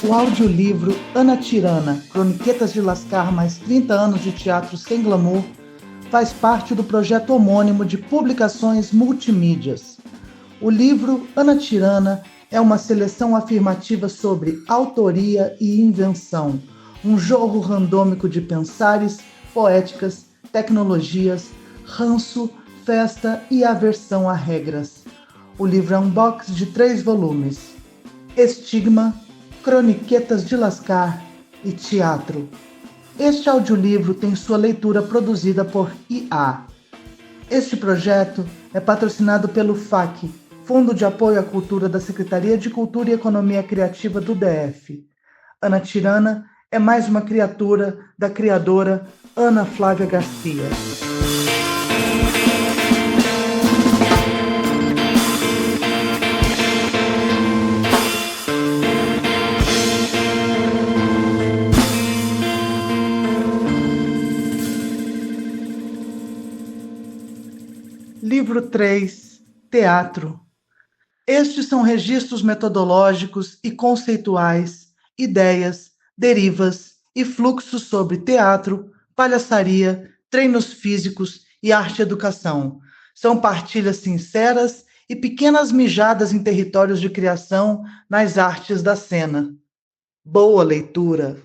O audiolivro Ana Tirana, Croniquetas de Lascar mais 30 anos de teatro sem glamour, faz parte do projeto homônimo de publicações multimídias. O livro Ana Tirana é uma seleção afirmativa sobre autoria e invenção, um jogo randômico de pensares, poéticas, tecnologias, ranço, festa e aversão a regras. O livro é um box de 3 volumes. Estigma, Croniquetas de Lascar e Teatro. Este audiolivro tem sua leitura produzida por IA. Este projeto é patrocinado pelo FAC, Fundo de Apoio à Cultura da Secretaria de Cultura e Economia Criativa do DF. Ana Tirana é mais uma criatura da criadora Ana Flávia Garcia. Livro 3, Teatro. Estes são registros metodológicos e conceituais, ideias, derivas e fluxos sobre teatro, palhaçaria, treinos físicos e arte-educação. São partilhas sinceras e pequenas mijadas em territórios de criação nas artes da cena. Boa leitura.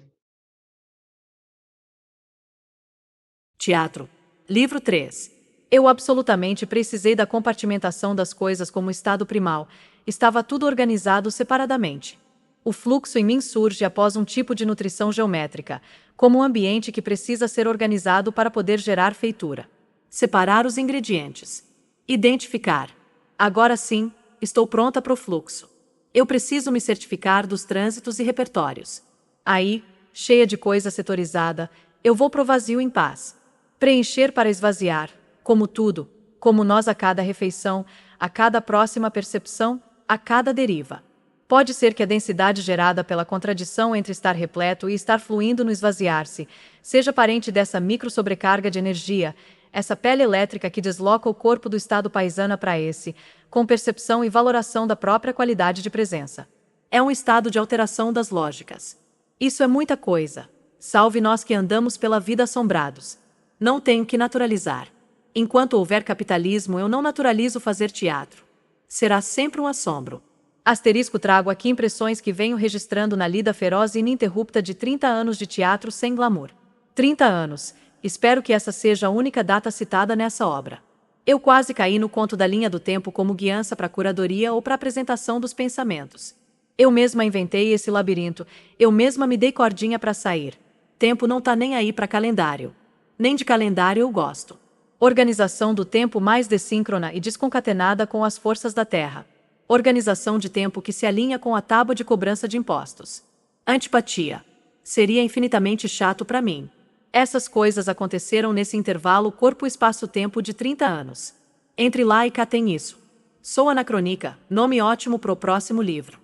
Teatro. Livro 3. Eu absolutamente precisei da compartimentação das coisas como estado primal. Estava tudo organizado separadamente. O fluxo em mim surge após um tipo de nutrição geométrica, como um ambiente que precisa ser organizado para poder gerar feitura. Separar os ingredientes. Identificar. Agora sim, estou pronta para o fluxo. Eu preciso me certificar dos trânsitos e repertórios. Aí, cheia de coisa setorizada, eu vou pro vazio em paz. Preencher para esvaziar. Como tudo, como nós a cada refeição, a cada próxima percepção, a cada deriva. Pode ser que a densidade gerada pela contradição entre estar repleto e estar fluindo no esvaziar-se seja parente dessa micro-sobrecarga de energia, essa pele elétrica que desloca o corpo do estado paisana para esse, com percepção e valoração da própria qualidade de presença. É um estado de alteração das lógicas. Isso é muita coisa. Salve nós que andamos pela vida assombrados. Não tenho que naturalizar. Enquanto houver capitalismo, eu não naturalizo fazer teatro. Será sempre um assombro. Asterisco, trago aqui impressões que venho registrando na lida feroz e ininterrupta de 30 anos de teatro sem glamour. 30 anos. Espero que essa seja a única data citada nessa obra. Eu quase caí no conto da linha do tempo como guiança para a curadoria ou para a apresentação dos pensamentos. Eu mesma inventei esse labirinto, eu mesma me dei cordinha para sair. Tempo não tá nem aí para calendário. Nem de calendário eu gosto. Organização do tempo mais dessíncrona e desconcatenada com as forças da Terra. Organização de tempo que se alinha com a tábua de cobrança de impostos. Antipatia. Seria infinitamente chato para mim. Essas coisas aconteceram nesse intervalo corpo-espaço-tempo de 30 anos. Entre lá e cá tem isso. Sou anacrônica, nome ótimo pro próximo livro.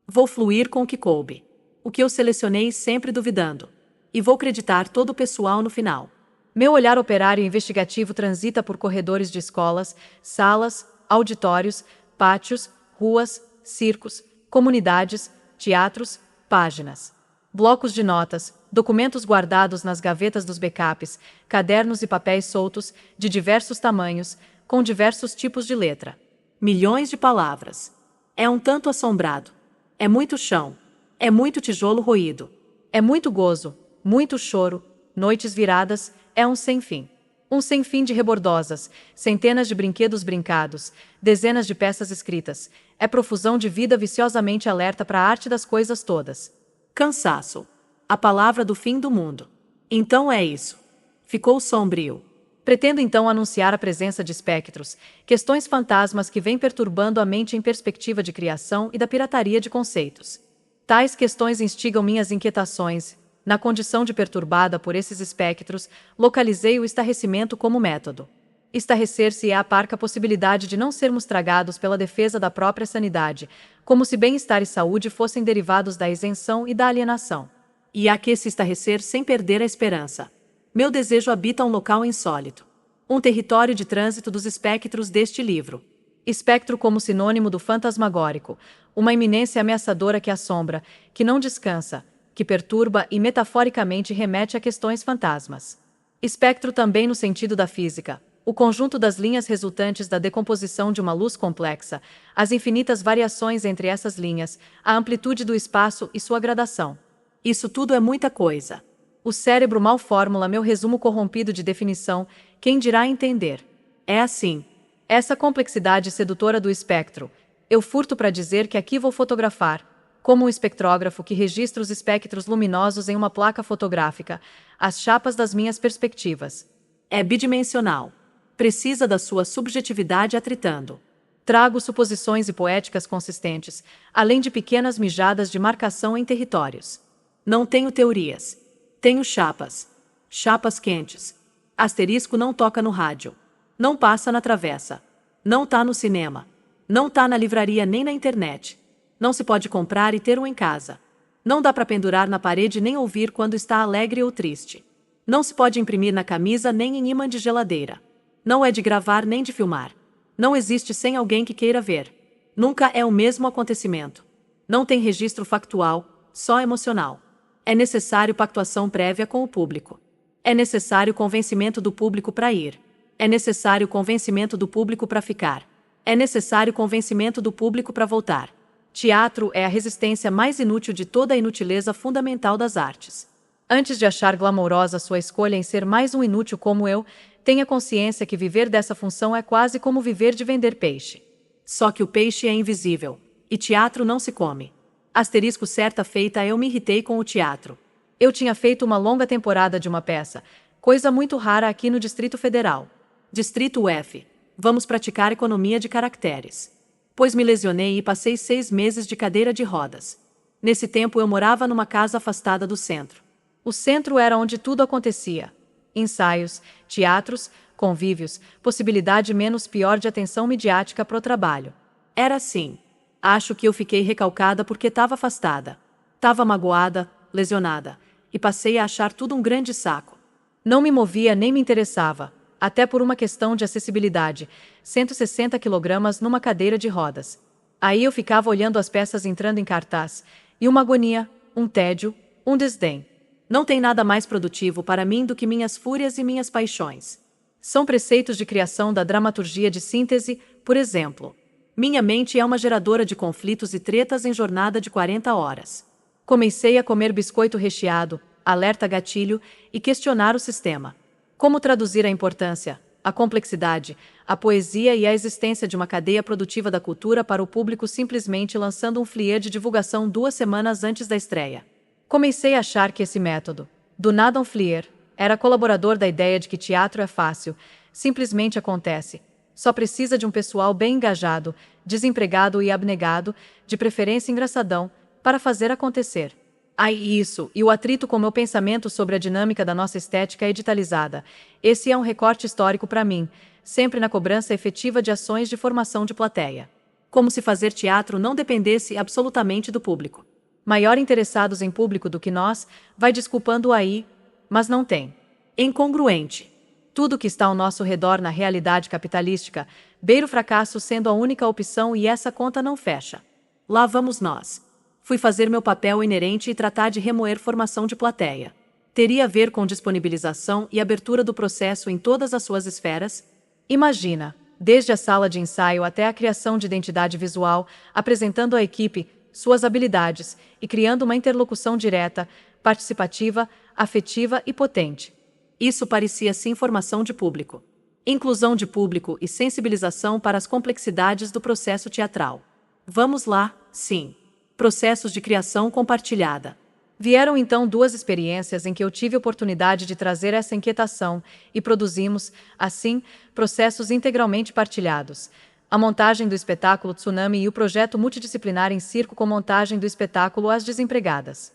Vou fluir com o que coube. O que eu selecionei sempre duvidando. E vou creditar todo o pessoal no final. Meu olhar operário e investigativo transita por corredores de escolas, salas, auditórios, pátios, ruas, circos, comunidades, teatros, páginas. Blocos de notas, documentos guardados nas gavetas dos backups, cadernos e papéis soltos, de diversos tamanhos, com diversos tipos de letra. Milhões de palavras. É um tanto assombrado. É muito chão. É muito tijolo roído. É muito gozo, muito choro, noites viradas, é um sem fim. Um sem fim de rebordosas, centenas de brinquedos brincados, dezenas de peças escritas. É profusão de vida viciosamente alerta para a arte das coisas todas. Cansaço. A palavra do fim do mundo. Então é isso. Ficou sombrio. Pretendo então anunciar a presença de espectros, questões fantasmas que vêm perturbando a mente em perspectiva de criação e da pirataria de conceitos. Tais questões instigam minhas inquietações. Na condição de perturbada por esses espectros, localizei o estarrecimento como método. Estarrecer-se é a parca possibilidade de não sermos tragados pela defesa da própria sanidade, como se bem-estar e saúde fossem derivados da isenção e da alienação. E há que se estarrecer sem perder a esperança. Meu desejo habita um local insólito. Um território de trânsito dos espectros deste livro. Espectro como sinônimo do fantasmagórico, uma iminência ameaçadora que assombra, que não descansa, que perturba e metaforicamente remete a questões fantasmas. Espectro também no sentido da física, o conjunto das linhas resultantes da decomposição de uma luz complexa, as infinitas variações entre essas linhas, a amplitude do espaço e sua gradação. Isso tudo é muita coisa. O cérebro mal formula meu resumo corrompido de definição, quem dirá entender? É assim. Essa complexidade sedutora do espectro, eu furto para dizer que aqui vou fotografar, como um espectrógrafo que registra os espectros luminosos em uma placa fotográfica, as chapas das minhas perspectivas. É bidimensional. Precisa da sua subjetividade atritando. Trago suposições e poéticas consistentes, além de pequenas mijadas de marcação em territórios. Não tenho teorias. Tenho chapas. Chapas quentes. Asterisco não toca no rádio. Não passa na travessa. Não tá no cinema. Não tá na livraria nem na internet. Não se pode comprar e ter um em casa. Não dá para pendurar na parede nem ouvir quando está alegre ou triste. Não se pode imprimir na camisa nem em imã de geladeira. Não é de gravar nem de filmar. Não existe sem alguém que queira ver. Nunca é o mesmo acontecimento. Não tem registro factual, só emocional. É necessário pactuação prévia com o público. É necessário convencimento do público para ir. É necessário convencimento do público para ficar. É necessário convencimento do público para voltar. Teatro é a resistência mais inútil de toda a inutileza fundamental das artes. Antes de achar glamourosa sua escolha em ser mais um inútil como eu, tenha consciência que viver dessa função é quase como viver de vender peixe. Só que o peixe é invisível, e teatro não se come. Asterisco certa feita eu me irritei com o teatro. Eu tinha feito uma longa temporada de uma peça, coisa muito rara aqui no Distrito Federal. Distrito F. Vamos praticar economia de caracteres. Pois me lesionei e passei 6 meses de cadeira de rodas. Nesse tempo eu morava numa casa afastada do centro. O centro era onde tudo acontecia. Ensaios, teatros, convívios, possibilidade menos pior de atenção midiática pro trabalho. Era assim. Acho que eu fiquei recalcada porque estava afastada. Tava magoada, lesionada, e passei a achar tudo um grande saco. Não me movia nem me interessava, até por uma questão de acessibilidade, 160 quilogramas numa cadeira de rodas. Aí eu ficava olhando as peças entrando em cartaz, e uma agonia, um tédio, um desdém. Não tem nada mais produtivo para mim do que minhas fúrias e minhas paixões. São preceitos de criação da dramaturgia de síntese, por exemplo. Minha mente é uma geradora de conflitos e tretas em jornada de 40 horas. Comecei a comer biscoito recheado, alerta gatilho, e questionar o sistema. Como traduzir a importância, a complexidade, a poesia e a existência de uma cadeia produtiva da cultura para o público simplesmente lançando um flyer de divulgação 2 semanas antes da estreia. Comecei a achar que esse método, do nada um flyer, era colaborador da ideia de que teatro é fácil, simplesmente acontece. Só precisa de um pessoal bem engajado, desempregado e abnegado, de preferência engraçadão, para fazer acontecer. Ai, isso, e o atrito com meu pensamento sobre a dinâmica da nossa estética editalizada. Esse é um recorte histórico para mim, sempre na cobrança efetiva de ações de formação de plateia. Como se fazer teatro não dependesse absolutamente do público. Maior interessados em público do que nós, vai desculpando aí, mas não tem. Incongruente. Tudo que está ao nosso redor na realidade capitalística, beira o fracasso sendo a única opção e essa conta não fecha. Lá vamos nós. Fui fazer meu papel inerente e tratar de remoer formação de plateia. Teria a ver com disponibilização e abertura do processo em todas as suas esferas? Imagina, desde a sala de ensaio até a criação de identidade visual, apresentando à equipe suas habilidades e criando uma interlocução direta, participativa, afetiva e potente. Isso parecia sim formação de público. Inclusão de público e sensibilização para as complexidades do processo teatral. Vamos lá, sim. Processos de criação compartilhada. Vieram então 2 experiências em que eu tive oportunidade de trazer essa inquietação e produzimos, assim, processos integralmente partilhados. A montagem do espetáculo Tsunami e o projeto multidisciplinar em circo com montagem do espetáculo As Desempregadas.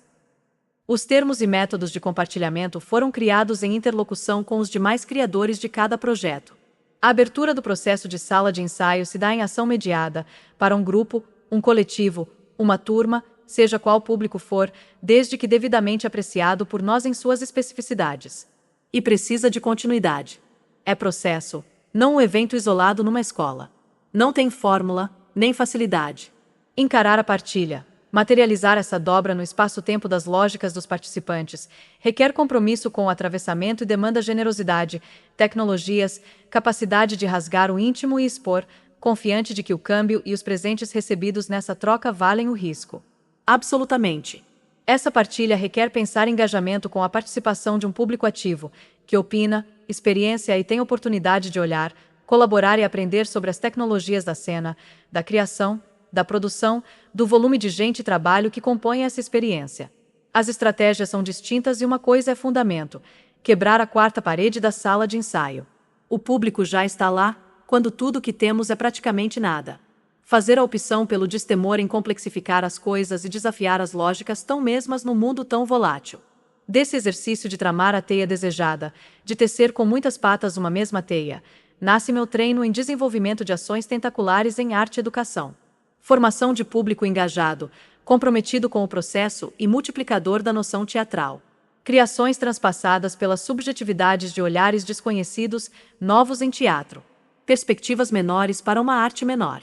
Os termos e métodos de compartilhamento foram criados em interlocução com os demais criadores de cada projeto. A abertura do processo de sala de ensaio se dá em ação mediada, para um grupo, um coletivo, uma turma, seja qual público for, desde que devidamente apreciado por nós em suas especificidades. E precisa de continuidade. É processo, não um evento isolado numa escola. Não tem fórmula, nem facilidade. Encarar a partilha, materializar essa dobra no espaço-tempo das lógicas dos participantes, requer compromisso com o atravessamento e demanda generosidade, tecnologias, capacidade de rasgar o íntimo e expor, confiante de que o câmbio e os presentes recebidos nessa troca valem o risco. Absolutamente. Essa partilha requer pensar engajamento com a participação de um público ativo, que opina, experiência e tem oportunidade de olhar, colaborar e aprender sobre as tecnologias da cena, da criação, da produção, do volume de gente e trabalho que compõe essa experiência. As estratégias são distintas e uma coisa é fundamento: quebrar a quarta parede da sala de ensaio. O público já está lá, quando tudo o que temos é praticamente nada. Fazer a opção pelo destemor em complexificar as coisas e desafiar as lógicas tão mesmas no mundo tão volátil. Desse exercício de tramar a teia desejada, de tecer com muitas patas uma mesma teia, nasce meu treino em desenvolvimento de ações tentaculares em arte e educação. Formação de público engajado, comprometido com o processo e multiplicador da noção teatral. Criações transpassadas pelas subjetividades de olhares desconhecidos, novos em teatro. Perspectivas menores para uma arte menor.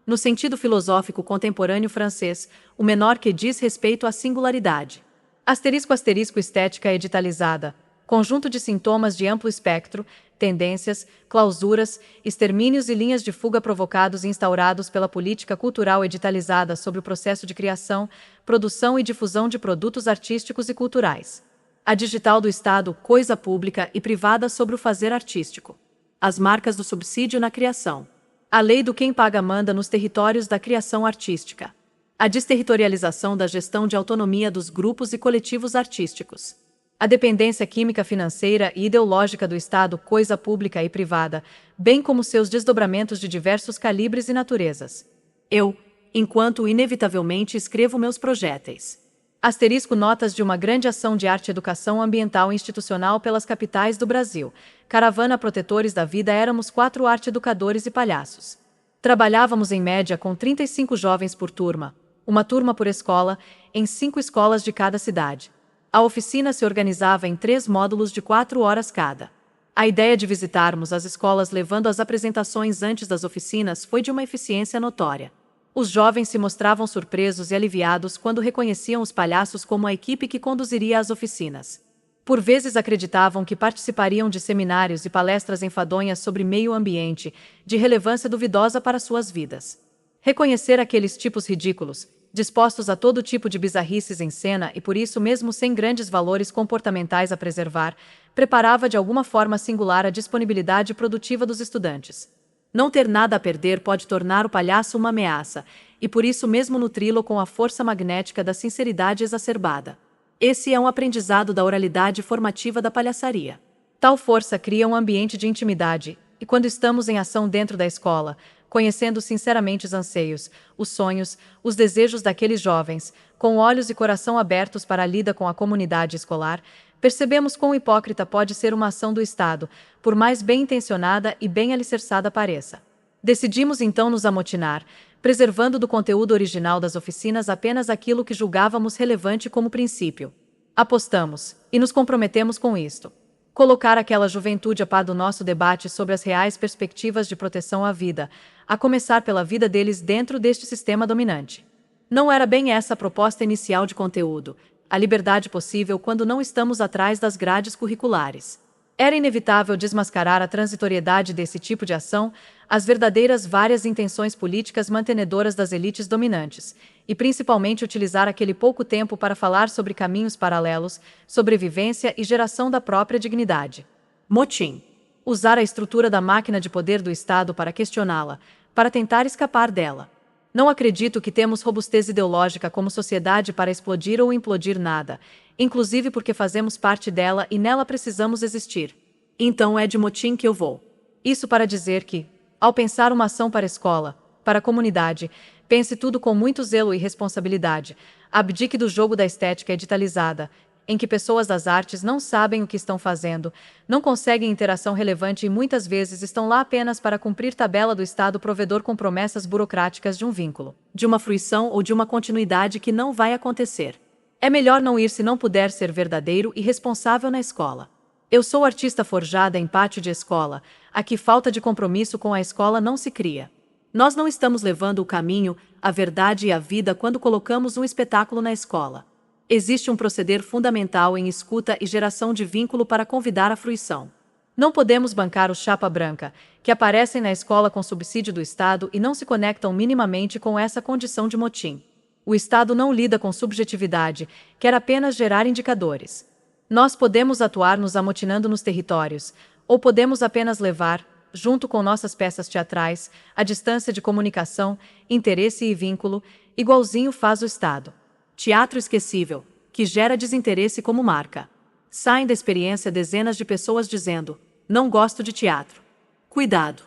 No sentido filosófico contemporâneo francês, o menor que diz respeito à singularidade. *** Estética editalizada. Conjunto de sintomas de amplo espectro, tendências, clausuras, extermínios e linhas de fuga provocados e instaurados pela política cultural editalizada sobre o processo de criação, produção e difusão de produtos artísticos e culturais. A digital do Estado, coisa pública e privada sobre o fazer artístico. As marcas do subsídio na criação. A lei do quem paga manda nos territórios da criação artística. A desterritorialização da gestão de autonomia dos grupos e coletivos artísticos. A dependência química, financeira e ideológica do Estado, coisa pública e privada, bem como seus desdobramentos de diversos calibres e naturezas. Eu, enquanto inevitavelmente escrevo meus projéteis. Notas de uma grande ação de arte-educação ambiental institucional pelas capitais do Brasil. Caravana Protetores da Vida. Éramos 4 arte-educadores e palhaços. Trabalhávamos em média com 35 jovens por turma, uma turma por escola, em 5 escolas de cada cidade. A oficina se organizava em 3 módulos de 4 horas cada. A ideia de visitarmos as escolas levando as apresentações antes das oficinas foi de uma eficiência notória. Os jovens se mostravam surpresos e aliviados quando reconheciam os palhaços como a equipe que conduziria as oficinas. Por vezes acreditavam que participariam de seminários e palestras enfadonhas sobre meio ambiente, de relevância duvidosa para suas vidas. Reconhecer aqueles tipos ridículos, dispostos a todo tipo de bizarrices em cena e por isso mesmo sem grandes valores comportamentais a preservar, preparava de alguma forma singular a disponibilidade produtiva dos estudantes. Não ter nada a perder pode tornar o palhaço uma ameaça, e por isso mesmo nutri-lo com a força magnética da sinceridade exacerbada. Esse é um aprendizado da oralidade formativa da palhaçaria. Tal força cria um ambiente de intimidade, e quando estamos em ação dentro da escola, conhecendo sinceramente os anseios, os sonhos, os desejos daqueles jovens, com olhos e coração abertos para a lida com a comunidade escolar, percebemos quão hipócrita pode ser uma ação do Estado, por mais bem-intencionada e bem alicerçada pareça. Decidimos então nos amotinar, preservando do conteúdo original das oficinas apenas aquilo que julgávamos relevante como princípio. Apostamos, e nos comprometemos com isto. Colocar aquela juventude a par do nosso debate sobre as reais perspectivas de proteção à vida, a começar pela vida deles dentro deste sistema dominante. Não era bem essa a proposta inicial de conteúdo, a liberdade possível quando não estamos atrás das grades curriculares. Era inevitável desmascarar a transitoriedade desse tipo de ação, as verdadeiras várias intenções políticas mantenedoras das elites dominantes, e principalmente utilizar aquele pouco tempo para falar sobre caminhos paralelos, sobrevivência e geração da própria dignidade. Motim. Usar a estrutura da máquina de poder do Estado para questioná-la, para tentar escapar dela. Não acredito que temos robustez ideológica como sociedade para explodir ou implodir nada, inclusive porque fazemos parte dela e nela precisamos existir. Então é de motim que eu vou. Isso para dizer que, ao pensar uma ação para a escola, para a comunidade, pense tudo com muito zelo e responsabilidade, abdique do jogo da estética editalizada, em que pessoas das artes não sabem o que estão fazendo, não conseguem interação relevante e muitas vezes estão lá apenas para cumprir tabela do Estado provedor com promessas burocráticas de um vínculo, de uma fruição ou de uma continuidade que não vai acontecer. É melhor não ir se não puder ser verdadeiro e responsável na escola. Eu sou artista forjada em pátio de escola, aqui falta de compromisso com a escola não se cria. Nós não estamos levando o caminho, a verdade e a vida quando colocamos um espetáculo na escola. Existe um proceder fundamental em escuta e geração de vínculo para convidar à fruição. Não podemos bancar os chapa branca, que aparecem na escola com subsídio do Estado e não se conectam minimamente com essa condição de motim. O Estado não lida com subjetividade, quer apenas gerar indicadores. Nós podemos atuar nos amotinando nos territórios, ou podemos apenas levar, junto com nossas peças teatrais, a distância de comunicação, interesse e vínculo, igualzinho faz o Estado. Teatro esquecível, que gera desinteresse como marca. Saem da experiência dezenas de pessoas dizendo: não gosto de teatro. Cuidado!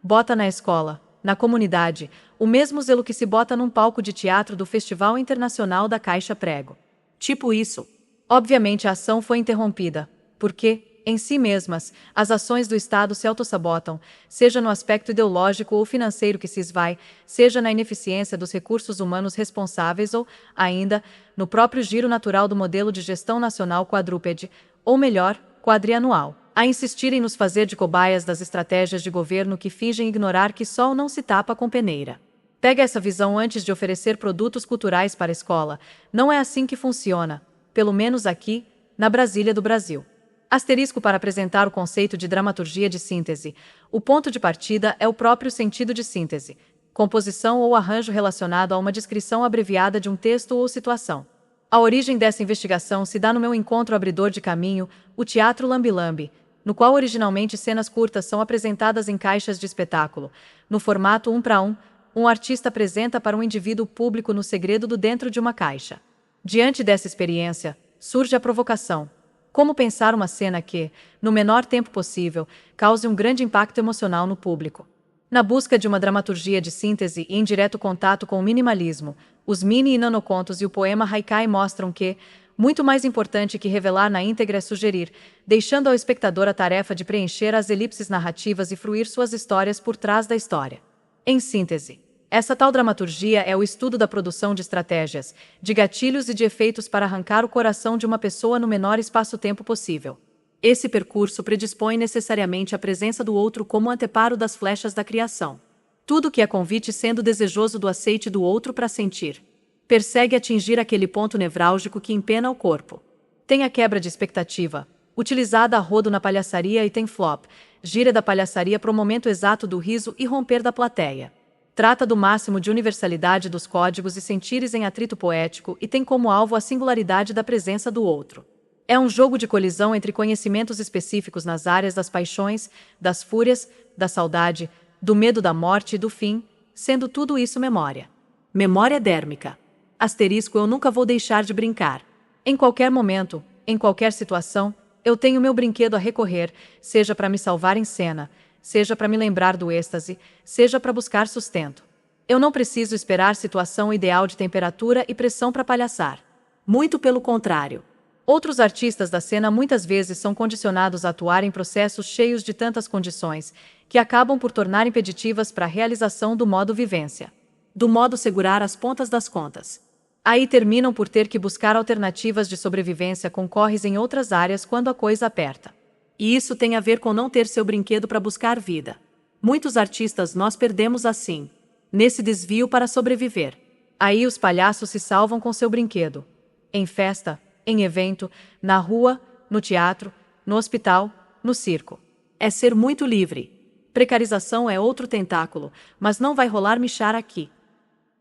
Bota na escola, na comunidade, o mesmo zelo que se bota num palco de teatro do Festival Internacional da Caixa Prego. Tipo isso. Obviamente a ação foi interrompida, porque, em si mesmas, as ações do Estado se autossabotam, seja no aspecto ideológico ou financeiro que se esvai, seja na ineficiência dos recursos humanos responsáveis ou, ainda, no próprio giro natural do modelo de gestão nacional quadrúpede, ou melhor, quadrianual, a insistirem nos fazer de cobaias das estratégias de governo que fingem ignorar que sol não se tapa com peneira. Pega essa visão antes de oferecer produtos culturais para a escola. Não é assim que funciona, pelo menos aqui, na Brasília do Brasil. Asterisco para apresentar o conceito de dramaturgia de síntese. O ponto de partida é o próprio sentido de síntese, composição ou arranjo relacionado a uma descrição abreviada de um texto ou situação. A origem dessa investigação se dá no meu encontro abridor de caminho, o Teatro Lambi-Lambi, no qual originalmente cenas curtas são apresentadas em caixas de espetáculo. No formato 1 para 1, um artista apresenta para um indivíduo público no segredo do dentro de uma caixa. Diante dessa experiência, surge a provocação. Como pensar uma cena que, no menor tempo possível, cause um grande impacto emocional no público? Na busca de uma dramaturgia de síntese e em direto contato com o minimalismo, os mini e nanocontos e o poema Haikai mostram que, muito mais importante que revelar na íntegra é sugerir, deixando ao espectador a tarefa de preencher as elipses narrativas e fruir suas histórias por trás da história. Em síntese, essa tal dramaturgia é o estudo da produção de estratégias, de gatilhos e de efeitos para arrancar o coração de uma pessoa no menor espaço-tempo possível. Esse percurso predispõe necessariamente a presença do outro como anteparo das flechas da criação. Tudo que é convite sendo desejoso do aceite do outro para sentir. Persegue atingir aquele ponto nevrálgico que empena o corpo. Tem a quebra de expectativa, utilizada a rodo na palhaçaria e tem flop, gira da palhaçaria para o momento exato do riso e romper da plateia. Trata do máximo de universalidade dos códigos e sentires em atrito poético e tem como alvo a singularidade da presença do outro. É um jogo de colisão entre conhecimentos específicos nas áreas das paixões, das fúrias, da saudade, do medo da morte e do fim, sendo tudo isso memória. Memória dérmica. Asterisco, eu nunca vou deixar de brincar. Em qualquer momento, em qualquer situação, eu tenho meu brinquedo a recorrer, seja para me salvar em cena, seja para me lembrar do êxtase, seja para buscar sustento. Eu não preciso esperar situação ideal de temperatura e pressão para palhaçar. Muito pelo contrário. Outros artistas da cena muitas vezes são condicionados a atuar em processos cheios de tantas condições, que acabam por tornar impeditivas para a realização do modo vivência. Do modo segurar as pontas das contas. Aí terminam por ter que buscar alternativas de sobrevivência com corres em outras áreas quando a coisa aperta. E isso tem a ver com não ter seu brinquedo para buscar vida. Muitos artistas nós perdemos assim, nesse desvio para sobreviver. Aí os palhaços se salvam com seu brinquedo. Em festa, em evento, na rua, no teatro, no hospital, no circo. É ser muito livre. Precarização é outro tentáculo, mas não vai rolar michar aqui.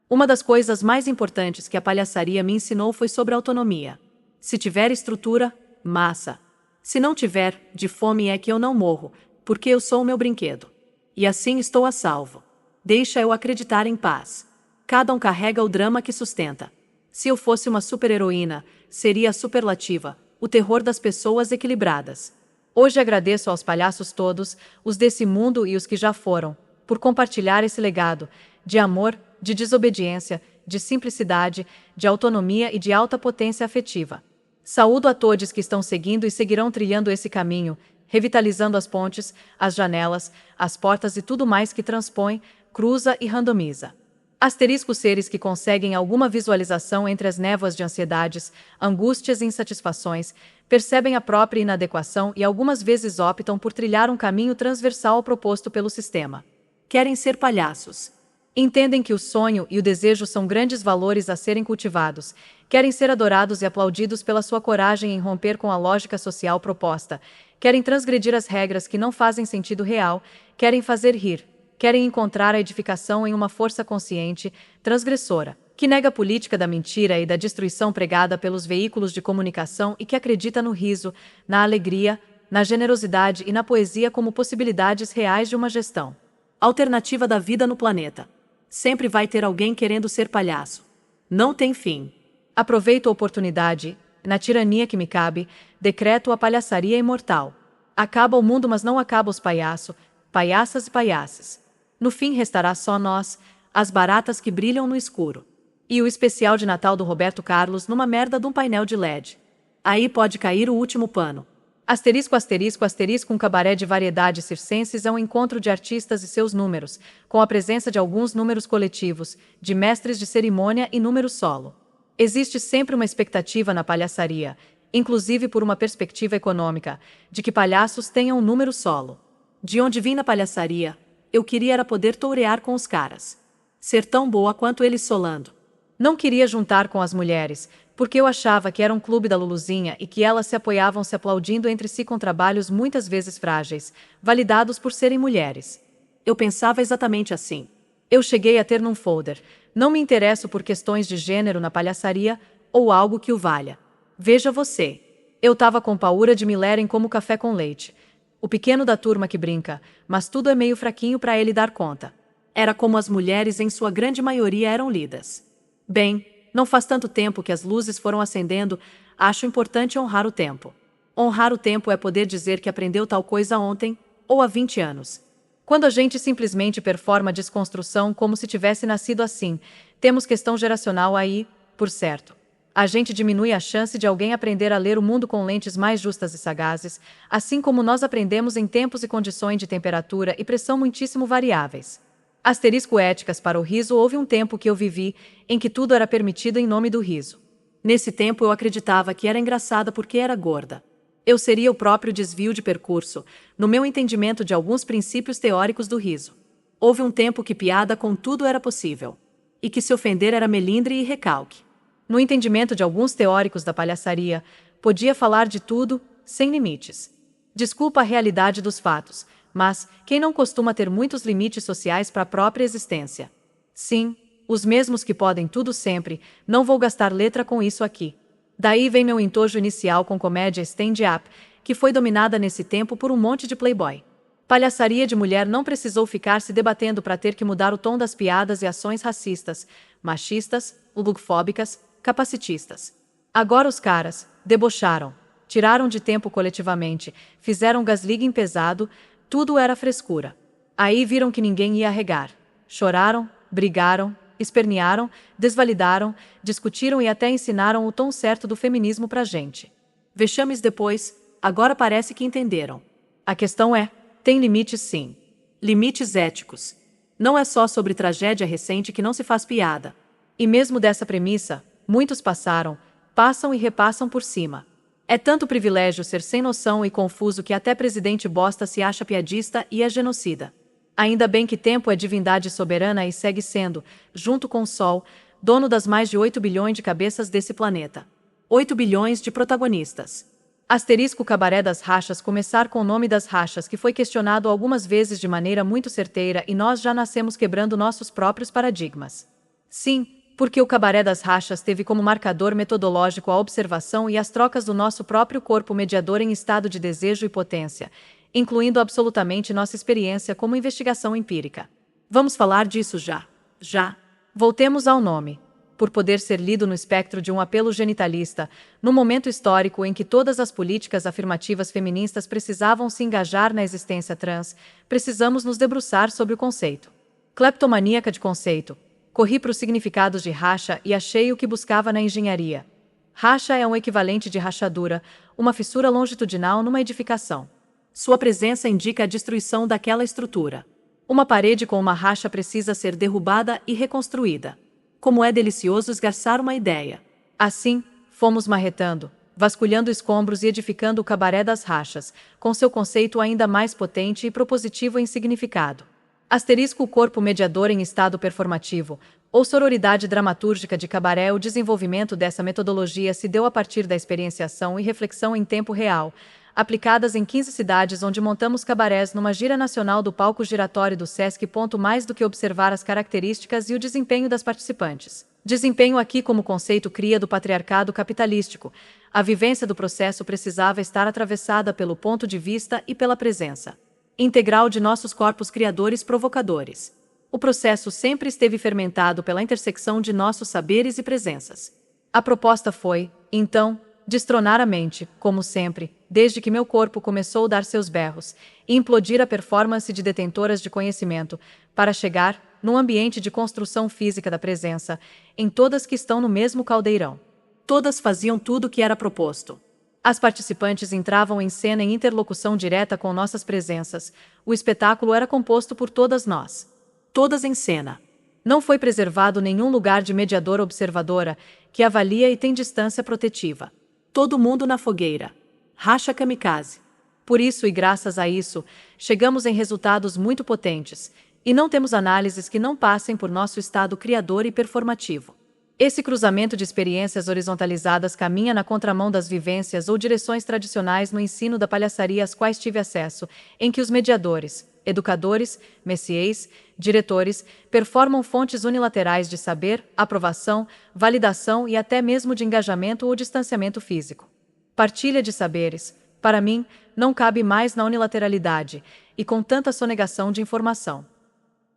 Uma das coisas mais importantes que a palhaçaria me ensinou foi sobre autonomia. Se tiver estrutura, massa. Se não tiver, de fome é que eu não morro, porque eu sou o meu brinquedo. E assim estou a salvo. Deixa eu acreditar em paz. Cada um carrega o drama que sustenta. Se eu fosse uma super-heroína, seria a superlativa, o terror das pessoas equilibradas. Hoje agradeço aos palhaços todos, os desse mundo e os que já foram, por compartilhar esse legado, de amor, de desobediência, de simplicidade, de autonomia e de alta potência afetiva. Saúdo a todos que estão seguindo e seguirão trilhando esse caminho, revitalizando as pontes, as janelas, as portas e tudo mais que transpõe, cruza e randomiza. Asterisco seres que conseguem alguma visualização entre as névoas de ansiedades, angústias e insatisfações, percebem a própria inadequação e algumas vezes optam por trilhar um caminho transversal ao proposto pelo sistema. Querem ser palhaços. Entendem que o sonho e o desejo são grandes valores a serem cultivados, querem ser adorados e aplaudidos pela sua coragem em romper com a lógica social proposta, querem transgredir as regras que não fazem sentido real, querem fazer rir, querem encontrar a edificação em uma força consciente, transgressora, que nega a política da mentira e da destruição pregada pelos veículos de comunicação e que acredita no riso, na alegria, na generosidade e na poesia como possibilidades reais de uma gestão alternativa da vida no planeta. Sempre vai ter alguém querendo ser palhaço. Não tem fim. Aproveito a oportunidade, na tirania que me cabe, decreto a palhaçaria imortal. Acaba o mundo, mas não acaba os palhaças e palhaças. No fim restará só nós, as baratas que brilham no escuro. E o especial de Natal do Roberto Carlos numa merda de um painel de LED. Aí pode cair o último pano. Asterisco, asterisco, asterisco, um cabaré de variedades circenses é um encontro de artistas e seus números, com a presença de alguns números coletivos, de mestres de cerimônia e número solo. Existe sempre uma expectativa na palhaçaria, inclusive por uma perspectiva econômica, de que palhaços tenham um número solo. De onde vim na palhaçaria, eu queria era poder tourear com os caras. Ser tão boa quanto eles solando. Não queria juntar com as mulheres, porque eu achava que era um clube da Luluzinha e que elas se apoiavam se aplaudindo entre si com trabalhos muitas vezes frágeis, validados por serem mulheres. Eu pensava exatamente assim. Eu cheguei a ter num folder: não me interesso por questões de gênero na palhaçaria, ou algo que o valha. Veja você. Eu tava com paura de me lerem como café com leite. O pequeno da turma que brinca, mas tudo é meio fraquinho para ele dar conta. Era como as mulheres em sua grande maioria eram lidas. Bem, não faz tanto tempo que as luzes foram acendendo, acho importante honrar o tempo. Honrar o tempo é poder dizer que aprendeu tal coisa ontem, ou há 20 anos. Quando a gente simplesmente performa a desconstrução como se tivesse nascido assim, temos questão geracional aí, por certo. A gente diminui a chance de alguém aprender a ler o mundo com lentes mais justas e sagazes, assim como nós aprendemos em tempos e condições de temperatura e pressão muitíssimo variáveis. Asterisco, éticas para o riso. Houve um tempo que eu vivi em que tudo era permitido em nome do riso. Nesse tempo eu acreditava que era engraçada porque era gorda. Eu seria o próprio desvio de percurso, no meu entendimento de alguns princípios teóricos do riso. Houve um tempo que piada com tudo era possível. E que se ofender era melindre e recalque. No entendimento de alguns teóricos da palhaçaria, podia falar de tudo, sem limites. Desculpa a realidade dos fatos, mas quem não costuma ter muitos limites sociais para a própria existência? Sim, os mesmos que podem tudo sempre, não vou gastar letra com isso aqui. Daí vem meu entojo inicial com comédia stand-up, que foi dominada nesse tempo por um monte de playboy. Palhaçaria de mulher não precisou ficar se debatendo para ter que mudar o tom das piadas e ações racistas, machistas, homofóbicas, capacitistas. Agora os caras debocharam, tiraram de tempo coletivamente, fizeram gaslighting pesado, tudo era frescura. Aí viram que ninguém ia arregar. Choraram, brigaram, espernearam, desvalidaram, discutiram e até ensinaram o tom certo do feminismo pra gente. Vexames depois, agora parece que entenderam. A questão é, tem limites sim. Limites éticos. Não é só sobre tragédia recente que não se faz piada. E mesmo dessa premissa, muitos passaram, passam e repassam por cima. É tanto privilégio ser sem noção e confuso que até presidente bosta se acha piadista e é genocida. Ainda bem que tempo é divindade soberana e segue sendo, junto com o Sol, dono das mais de 8 bilhões de cabeças desse planeta. 8 bilhões de protagonistas. Asterisco, cabaré das rachas. Começar com o nome das rachas, que foi questionado algumas vezes de maneira muito certeira e nós já nascemos quebrando nossos próprios paradigmas. Sim, porque o cabaré das rachas teve como marcador metodológico a observação e as trocas do nosso próprio corpo mediador em estado de desejo e potência, incluindo absolutamente nossa experiência como investigação empírica. Vamos falar disso já. Voltemos ao nome. Por poder ser lido no espectro de um apelo genitalista, no momento histórico em que todas as políticas afirmativas feministas precisavam se engajar na existência trans, precisamos nos debruçar sobre o conceito. Cleptomaníaca de conceito. Corri para os significados de racha e achei o que buscava na engenharia. Racha é um equivalente de rachadura, uma fissura longitudinal numa edificação. Sua presença indica a destruição daquela estrutura. Uma parede com uma racha precisa ser derrubada e reconstruída. Como é delicioso esgarçar uma ideia. Assim, fomos marretando, vasculhando escombros e edificando o cabaré das rachas, com seu conceito ainda mais potente e propositivo em significado. Asterisco o corpo mediador em estado performativo, ou sororidade dramatúrgica de cabaré. O desenvolvimento dessa metodologia se deu a partir da experienciação e reflexão em tempo real, aplicadas em 15 cidades onde montamos cabarés numa gira nacional do palco giratório do Sesc. Mais do que observar as características e o desempenho das participantes. Desempenho aqui como conceito cria do patriarcado capitalístico. A vivência do processo precisava estar atravessada pelo ponto de vista e pela presença integral de nossos corpos criadores provocadores. O processo sempre esteve fermentado pela intersecção de nossos saberes e presenças. A proposta foi, então, destronar a mente, como sempre, desde que meu corpo começou a dar seus berros, e implodir a performance de detentoras de conhecimento, para chegar, num ambiente de construção física da presença, em todas que estão no mesmo caldeirão. Todas faziam tudo o que era proposto. As participantes entravam em cena em interlocução direta com nossas presenças. O espetáculo era composto por todas nós. Todas em cena. Não foi preservado nenhum lugar de mediadora-observadora, que avalia e tem distância protetiva. Todo mundo na fogueira. Racha kamikaze. Por isso e graças a isso, chegamos em resultados muito potentes, e não temos análises que não passem por nosso estado criador e performativo. Esse cruzamento de experiências horizontalizadas caminha na contramão das vivências ou direções tradicionais no ensino da palhaçaria às quais tive acesso, em que os mediadores, educadores, messiês, diretores, performam fontes unilaterais de saber, aprovação, validação e até mesmo de engajamento ou distanciamento físico. Partilha de saberes, para mim, não cabe mais na unilateralidade, e com tanta sonegação de informação.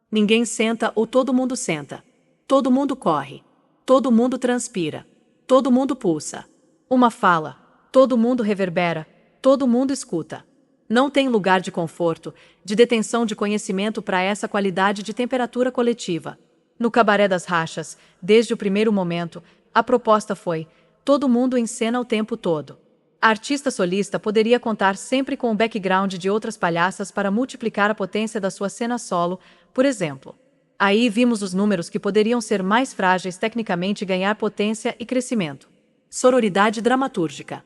Ninguém senta ou todo mundo senta. Todo mundo corre. Todo mundo transpira. Todo mundo pulsa. Uma fala. Todo mundo reverbera. Todo mundo escuta. Não tem lugar de conforto, de detenção de conhecimento para essa qualidade de temperatura coletiva. No cabaré das rachas, desde o primeiro momento, a proposta foi: todo mundo em cena o tempo todo. A artista solista poderia contar sempre com o background de outras palhaças para multiplicar a potência da sua cena solo, por exemplo. Aí vimos os números que poderiam ser mais frágeis tecnicamente ganhar potência e crescimento. Sororidade dramatúrgica.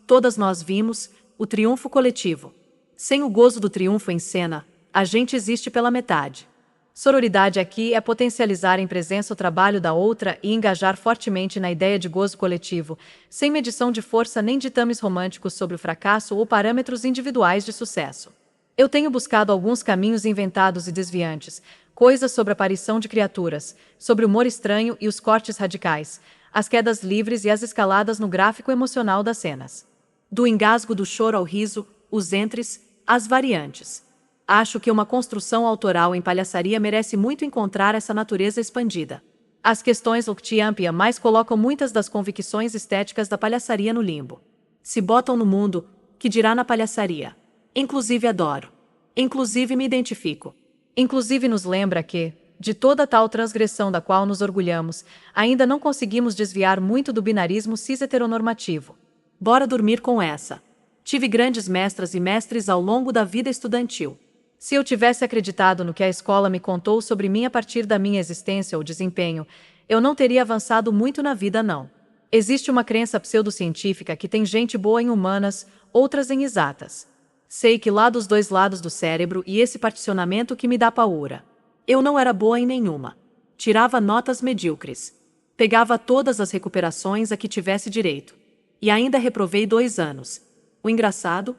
Todas nós vimos, o triunfo coletivo. Sem o gozo do triunfo em cena, a gente existe pela metade. Sororidade aqui é potencializar em presença o trabalho da outra e engajar fortemente na ideia de gozo coletivo, sem medição de força nem ditames românticos sobre o fracasso ou parâmetros individuais de sucesso. Eu tenho buscado alguns caminhos inventados e desviantes, coisas sobre a aparição de criaturas, sobre o humor estranho e os cortes radicais, as quedas livres e as escaladas no gráfico emocional das cenas. Do engasgo do choro ao riso, os entres, as variantes. Acho que uma construção autoral em palhaçaria merece muito encontrar essa natureza expandida. As questões Loctiampia mais colocam muitas das convicções estéticas da palhaçaria no limbo. Se botam no mundo, que dirá na palhaçaria? Inclusive adoro. Inclusive me identifico. Inclusive nos lembra que, de toda tal transgressão da qual nos orgulhamos, ainda não conseguimos desviar muito do binarismo cis-heteronormativo. Bora dormir com essa. Tive grandes mestras e mestres ao longo da vida estudantil. Se eu tivesse acreditado no que a escola me contou sobre mim a partir da minha existência ou desempenho, eu não teria avançado muito na vida não. Existe uma crença pseudocientífica que tem gente boa em humanas, outras em exatas. Sei que lá dos dois lados do cérebro e esse particionamento que me dá paura. Eu não era boa em nenhuma. Tirava notas medíocres. Pegava todas as recuperações a que tivesse direito. E ainda reprovei 2 anos. O engraçado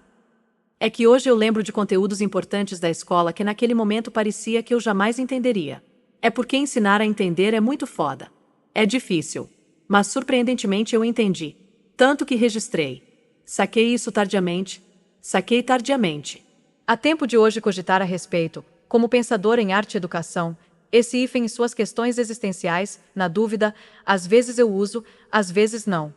é que hoje eu lembro de conteúdos importantes da escola que naquele momento parecia que eu jamais entenderia. É porque ensinar a entender é muito foda. É difícil. Mas surpreendentemente eu entendi. Tanto que registrei. Saquei isso tardiamente. Saquei tardiamente. Há tempo de hoje cogitar a respeito, como pensador em arte e educação, esse hífen em suas questões existenciais, na dúvida, às vezes eu uso, às vezes não.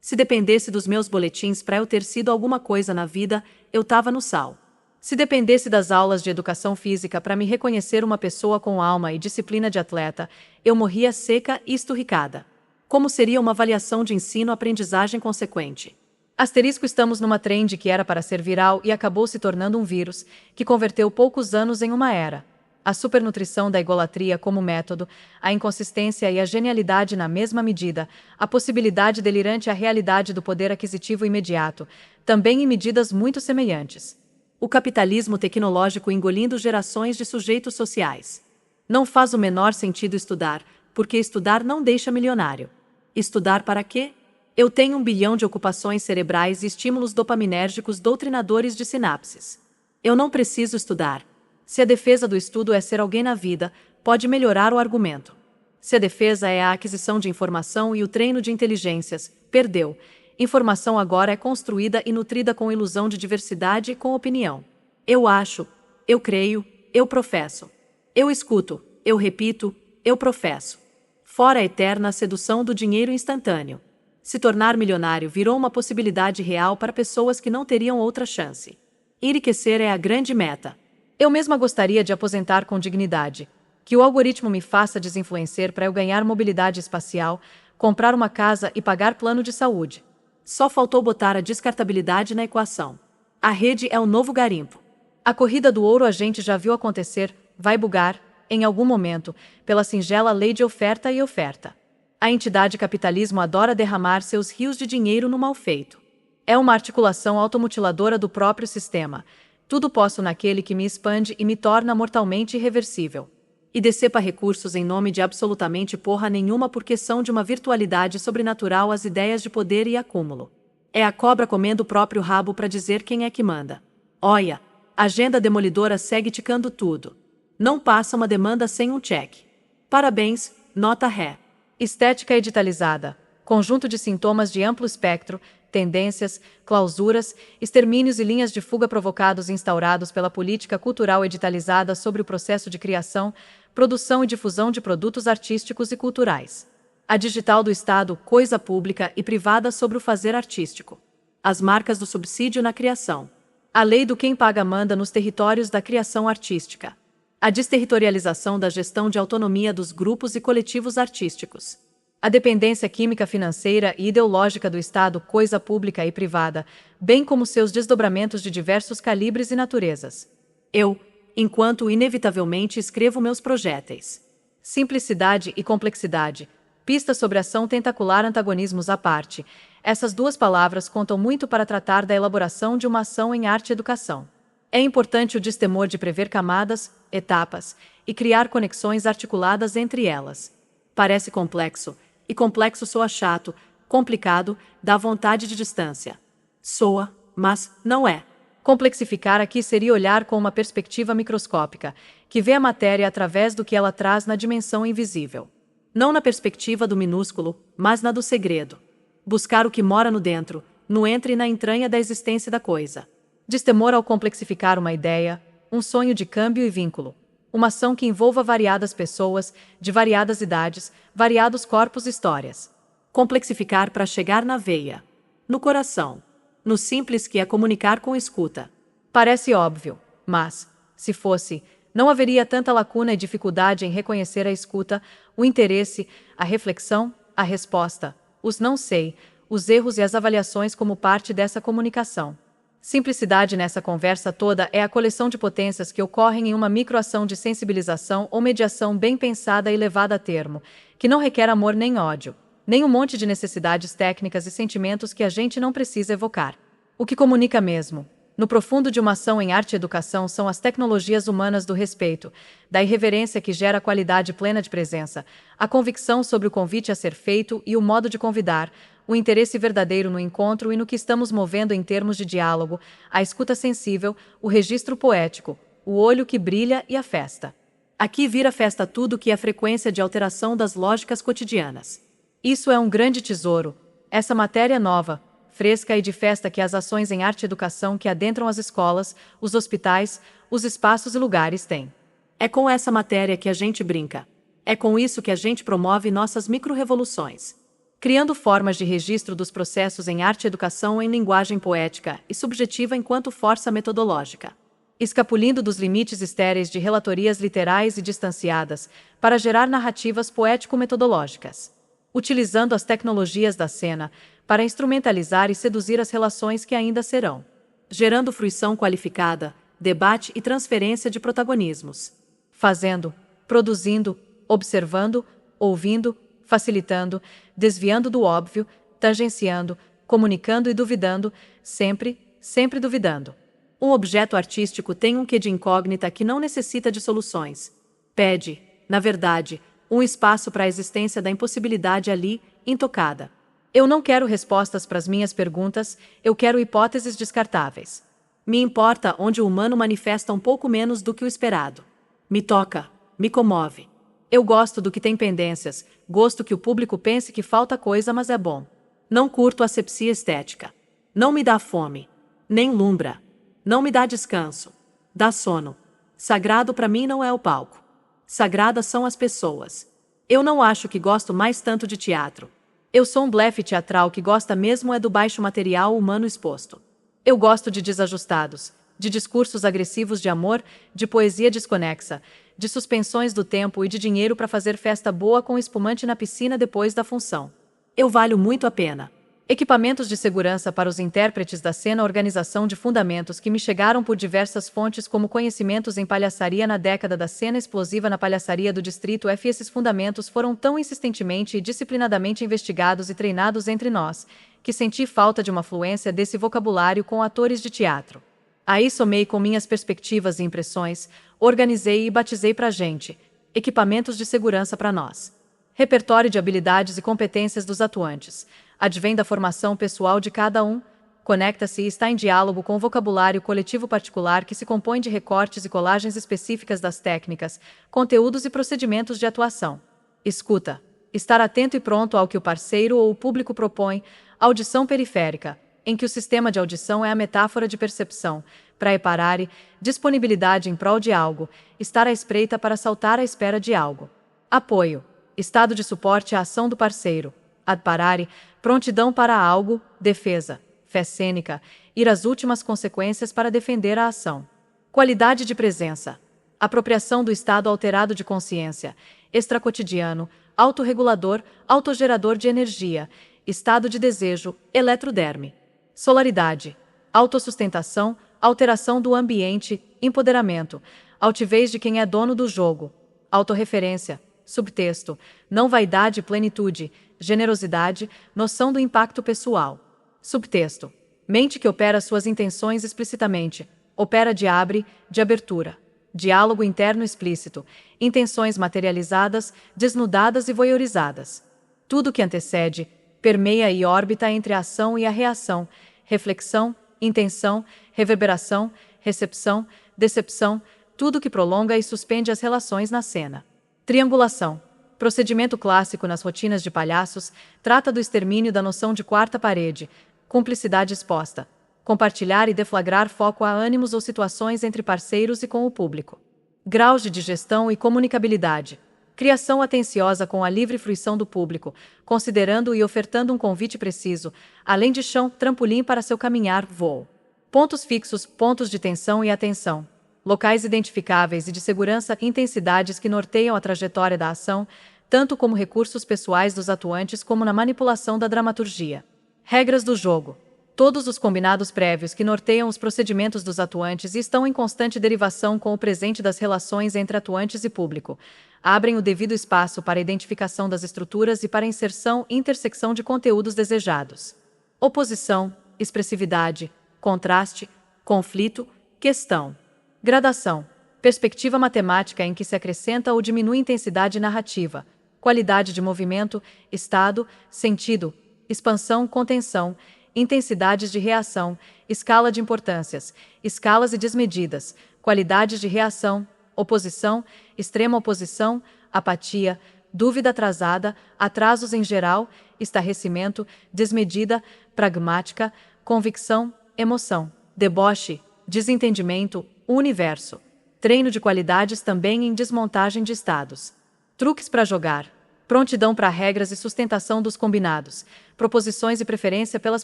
Se dependesse dos meus boletins para eu ter sido alguma coisa na vida, eu tava no sal. Se dependesse das aulas de educação física para me reconhecer uma pessoa com alma e disciplina de atleta, eu morria seca e esturricada. Como seria uma avaliação de ensino-aprendizagem consequente? Asterisco estamos numa trend que era para ser viral e acabou se tornando um vírus, que converteu poucos anos em uma era. A supernutrição da egolatria como método, a inconsistência e a genialidade na mesma medida, a possibilidade delirante à realidade do poder aquisitivo imediato, também em medidas muito semelhantes. O capitalismo tecnológico engolindo gerações de sujeitos sociais. Não faz o menor sentido estudar, porque estudar não deixa milionário. Estudar para quê? Eu tenho 1 bilhão de ocupações cerebrais e estímulos dopaminérgicos doutrinadores de sinapses. Eu não preciso estudar. Se a defesa do estudo é ser alguém na vida, pode melhorar o argumento. Se a defesa é a aquisição de informação e o treino de inteligências, perdeu. Informação agora é construída e nutrida com ilusão de diversidade e com opinião. Eu acho, eu creio, eu professo. Eu escuto, eu repito, eu professo. Fora a eterna sedução do dinheiro instantâneo. Se tornar milionário virou uma possibilidade real para pessoas que não teriam outra chance. Enriquecer é a grande meta. Eu mesma gostaria de aposentar com dignidade. Que o algoritmo me faça desinfluencer para eu ganhar mobilidade espacial, comprar uma casa e pagar plano de saúde. Só faltou botar a descartabilidade na equação. A rede é o novo garimpo. A corrida do ouro a gente já viu acontecer, vai bugar, em algum momento, pela singela lei de oferta e oferta. A entidade capitalismo adora derramar seus rios de dinheiro no mal feito. É uma articulação automutiladora do próprio sistema. Tudo posso naquele que me expande e me torna mortalmente irreversível. E decepa recursos em nome de absolutamente porra nenhuma porque são de uma virtualidade sobrenatural as ideias de poder e acúmulo. É a cobra comendo o próprio rabo para dizer quem é que manda. Olha, a agenda demolidora segue ticando tudo. Não passa uma demanda sem um cheque. Parabéns, nota ré. Estética editalizada. Conjunto de sintomas de amplo espectro, tendências, clausuras, extermínios e linhas de fuga provocados e instaurados pela política cultural editalizada sobre o processo de criação, produção e difusão de produtos artísticos e culturais. A digital do Estado, coisa pública e privada sobre o fazer artístico. As marcas do subsídio na criação. A lei do quem paga manda nos territórios da criação artística. A desterritorialização da gestão de autonomia dos grupos e coletivos artísticos. A dependência química, financeira e ideológica do Estado, coisa pública e privada, bem como seus desdobramentos de diversos calibres e naturezas. Eu, enquanto inevitavelmente escrevo meus projéteis. Simplicidade e complexidade, pista sobre ação tentacular, antagonismos à parte. Essas duas palavras contam muito para tratar da elaboração de uma ação em arte e educação. É importante o destemor de prever camadas, etapas, e criar conexões articuladas entre elas. Parece complexo, e complexo soa chato, complicado, dá vontade de distância. Soa, mas não é. Complexificar aqui seria olhar com uma perspectiva microscópica, que vê a matéria através do que ela traz na dimensão invisível. Não na perspectiva do minúsculo, mas na do segredo. Buscar o que mora no dentro, no entre e na entranha da existência da coisa. Destemor ao complexificar uma ideia, um sonho de câmbio e vínculo. Uma ação que envolva variadas pessoas, de variadas idades, variados corpos e histórias. Complexificar para chegar na veia, no coração, no simples que é comunicar com escuta. Parece óbvio, mas, se fosse, não haveria tanta lacuna e dificuldade em reconhecer a escuta, o interesse, a reflexão, a resposta, os não sei, os erros e as avaliações como parte dessa comunicação. Simplicidade nessa conversa toda é a coleção de potências que ocorrem em uma microação de sensibilização ou mediação bem pensada e levada a termo, que não requer amor nem ódio, nem um monte de necessidades técnicas e sentimentos que a gente não precisa evocar. O que comunica mesmo, no profundo de uma ação em arte e educação, são as tecnologias humanas do respeito, da irreverência que gera a qualidade plena de presença, a convicção sobre o convite a ser feito e o modo de convidar, o interesse verdadeiro no encontro e no que estamos movendo em termos de diálogo, a escuta sensível, o registro poético, o olho que brilha e a festa. Aqui vira festa tudo que é frequência de alteração das lógicas cotidianas. Isso é um grande tesouro, essa matéria nova, fresca e de festa que as ações em arte e educação que adentram as escolas, os hospitais, os espaços e lugares têm. É com essa matéria que a gente brinca. É com isso que a gente promove nossas micro-revoluções. Criando formas de registro dos processos em arte e educação em linguagem poética e subjetiva enquanto força metodológica. Escapulindo dos limites estéreis de relatorias literais e distanciadas, para gerar narrativas poético-metodológicas. Utilizando as tecnologias da cena, para instrumentalizar e seduzir as relações que ainda serão. Gerando fruição qualificada, debate e transferência de protagonismos. Fazendo, produzindo, observando, ouvindo, facilitando, desviando do óbvio, tangenciando, comunicando e duvidando, sempre, sempre duvidando. Um objeto artístico tem um quê de incógnita que não necessita de soluções. Pede, na verdade, um espaço para a existência da impossibilidade ali, intocada. Eu não quero respostas para as minhas perguntas, eu quero hipóteses descartáveis. Me importa onde o humano manifesta um pouco menos do que o esperado. Me toca, me comove. Eu gosto do que tem pendências, gosto que o público pense que falta coisa, mas é bom. Não curto asepsia estética. Não me dá fome. Nem lumbra. Não me dá descanso. Dá sono. Sagrado para mim não é o palco. Sagradas são as pessoas. Eu não acho que gosto mais tanto de teatro. Eu sou um blefe teatral que gosta mesmo é do baixo material humano exposto. Eu gosto de desajustados, de discursos agressivos de amor, de poesia desconexa, de suspensões do tempo e de dinheiro para fazer festa boa com espumante na piscina depois da função. Eu valho muito a pena. Equipamentos de segurança para os intérpretes da cena, organização de fundamentos que me chegaram por diversas fontes como conhecimentos em palhaçaria na década da cena explosiva na palhaçaria do Distrito F. Esses fundamentos foram tão insistentemente e disciplinadamente investigados e treinados entre nós, que senti falta de uma fluência desse vocabulário com atores de teatro. Aí somei com minhas perspectivas e impressões, organizei e batizei pra gente, equipamentos de segurança para nós. Repertório de habilidades e competências dos atuantes. Advém da formação pessoal de cada um, conecta-se e está em diálogo com o vocabulário coletivo particular que se compõe de recortes e colagens específicas das técnicas, conteúdos e procedimentos de atuação. Escuta. Estar atento e pronto ao que o parceiro ou o público propõe. Audição periférica, em que o sistema de audição é a metáfora de percepção. Praeparare, disponibilidade em prol de algo. Estar à espreita para saltar à espera de algo. Apoio. Estado de suporte à ação do parceiro. Ad parare, prontidão para algo. Defesa. Fé cênica, ir às últimas consequências para defender a ação. Qualidade de presença. Apropriação do estado alterado de consciência. Extracotidiano, autorregulador, autogerador de energia. Estado de desejo, eletroderme. Solaridade. Autossustentação, alteração do ambiente, empoderamento. Altivez de quem é dono do jogo. Autorreferência. Subtexto. Não vaidade e plenitude. Generosidade, noção do impacto pessoal. Subtexto. Mente que opera suas intenções explicitamente. Opera de abre, de abertura. Diálogo interno explícito. Intenções materializadas, desnudadas e voyeurizadas. Tudo que antecede, permeia e órbita entre a ação e a reação. Reflexão, intenção, reverberação, recepção, decepção, tudo que prolonga e suspende as relações na cena. Triangulação. Procedimento clássico nas rotinas de palhaços, trata do extermínio da noção de quarta parede, cumplicidade exposta, compartilhar e deflagrar foco a ânimos ou situações entre parceiros e com o público. Graus de digestão e comunicabilidade. Criação atenciosa com a livre fruição do público, considerando e ofertando um convite preciso, além de chão, trampolim para seu caminhar, voo. Pontos fixos, pontos de tensão e atenção. Locais identificáveis e de segurança, intensidades que norteiam a trajetória da ação, tanto como recursos pessoais dos atuantes como na manipulação da dramaturgia. Regras do jogo. Todos os combinados prévios que norteiam os procedimentos dos atuantes e estão em constante derivação com o presente das relações entre atuantes e público. Abrem o devido espaço para a identificação das estruturas e para a inserção e intersecção de conteúdos desejados. Oposição, expressividade, contraste, conflito, questão. Gradação. Perspectiva matemática em que se acrescenta ou diminui intensidade narrativa, qualidade de movimento, estado, sentido, expansão, contenção, intensidades de reação, escala de importâncias, escalas e desmedidas, qualidades de reação, oposição, extrema oposição, apatia, dúvida atrasada, atrasos em geral, estarrecimento, desmedida, pragmática, convicção, emoção, deboche, desentendimento, universo. Treino de qualidades também em desmontagem de estados. Truques para jogar. Prontidão para regras e sustentação dos combinados. Proposições e preferência pelas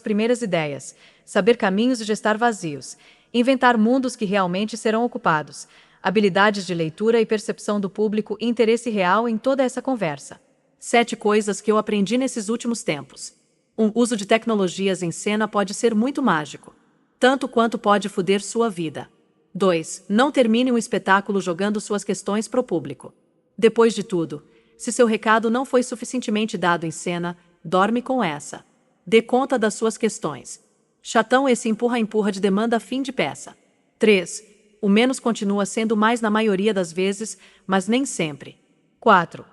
primeiras ideias. Saber caminhos e gestar vazios. Inventar mundos que realmente serão ocupados. Habilidades de leitura e percepção do público e interesse real em toda essa conversa. 7 coisas que eu aprendi nesses últimos tempos. O uso de tecnologias em cena pode ser muito mágico. Tanto quanto pode foder sua vida. 2. Não termine um espetáculo jogando suas questões pro público. Depois de tudo, se seu recado não foi suficientemente dado em cena, dorme com essa. Dê conta das suas questões. Chatão esse empurra-empurra de demanda fim de peça. 3. O menos continua sendo mais na maioria das vezes, mas nem sempre. 4.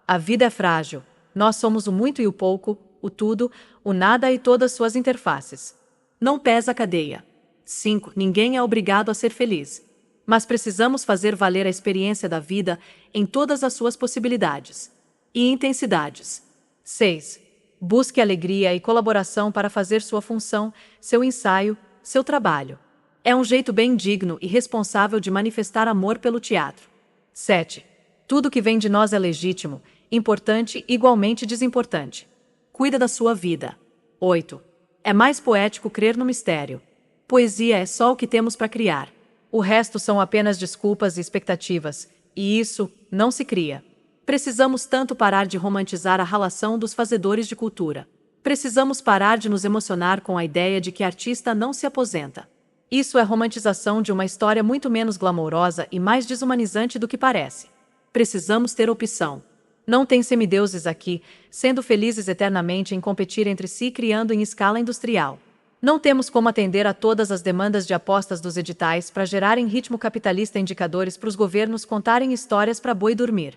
A vida é frágil. Nós somos o muito e o pouco, o tudo, o nada e todas suas interfaces. Não pesa a cadeia. 5. Ninguém é obrigado a ser feliz. Mas precisamos fazer valer a experiência da vida em todas as suas possibilidades e intensidades. 6. Busque alegria e colaboração para fazer sua função, seu ensaio, seu trabalho. É um jeito bem digno e responsável de manifestar amor pelo teatro. 7. Tudo que vem de nós é legítimo, importante e igualmente desimportante. Cuida da sua vida. 8. É mais poético crer no mistério. Poesia é só o que temos para criar. O resto são apenas desculpas e expectativas, e isso não se cria. Precisamos tanto parar de romantizar a relação dos fazedores de cultura. Precisamos parar de nos emocionar com a ideia de que artista não se aposenta. Isso é romantização de uma história muito menos glamourosa e mais desumanizante do que parece. Precisamos ter opção. Não tem semideuses aqui, sendo felizes eternamente em competir entre si criando em escala industrial. Não temos como atender a todas as demandas de apostas dos editais para gerar em ritmo capitalista indicadores para os governos contarem histórias para boi dormir.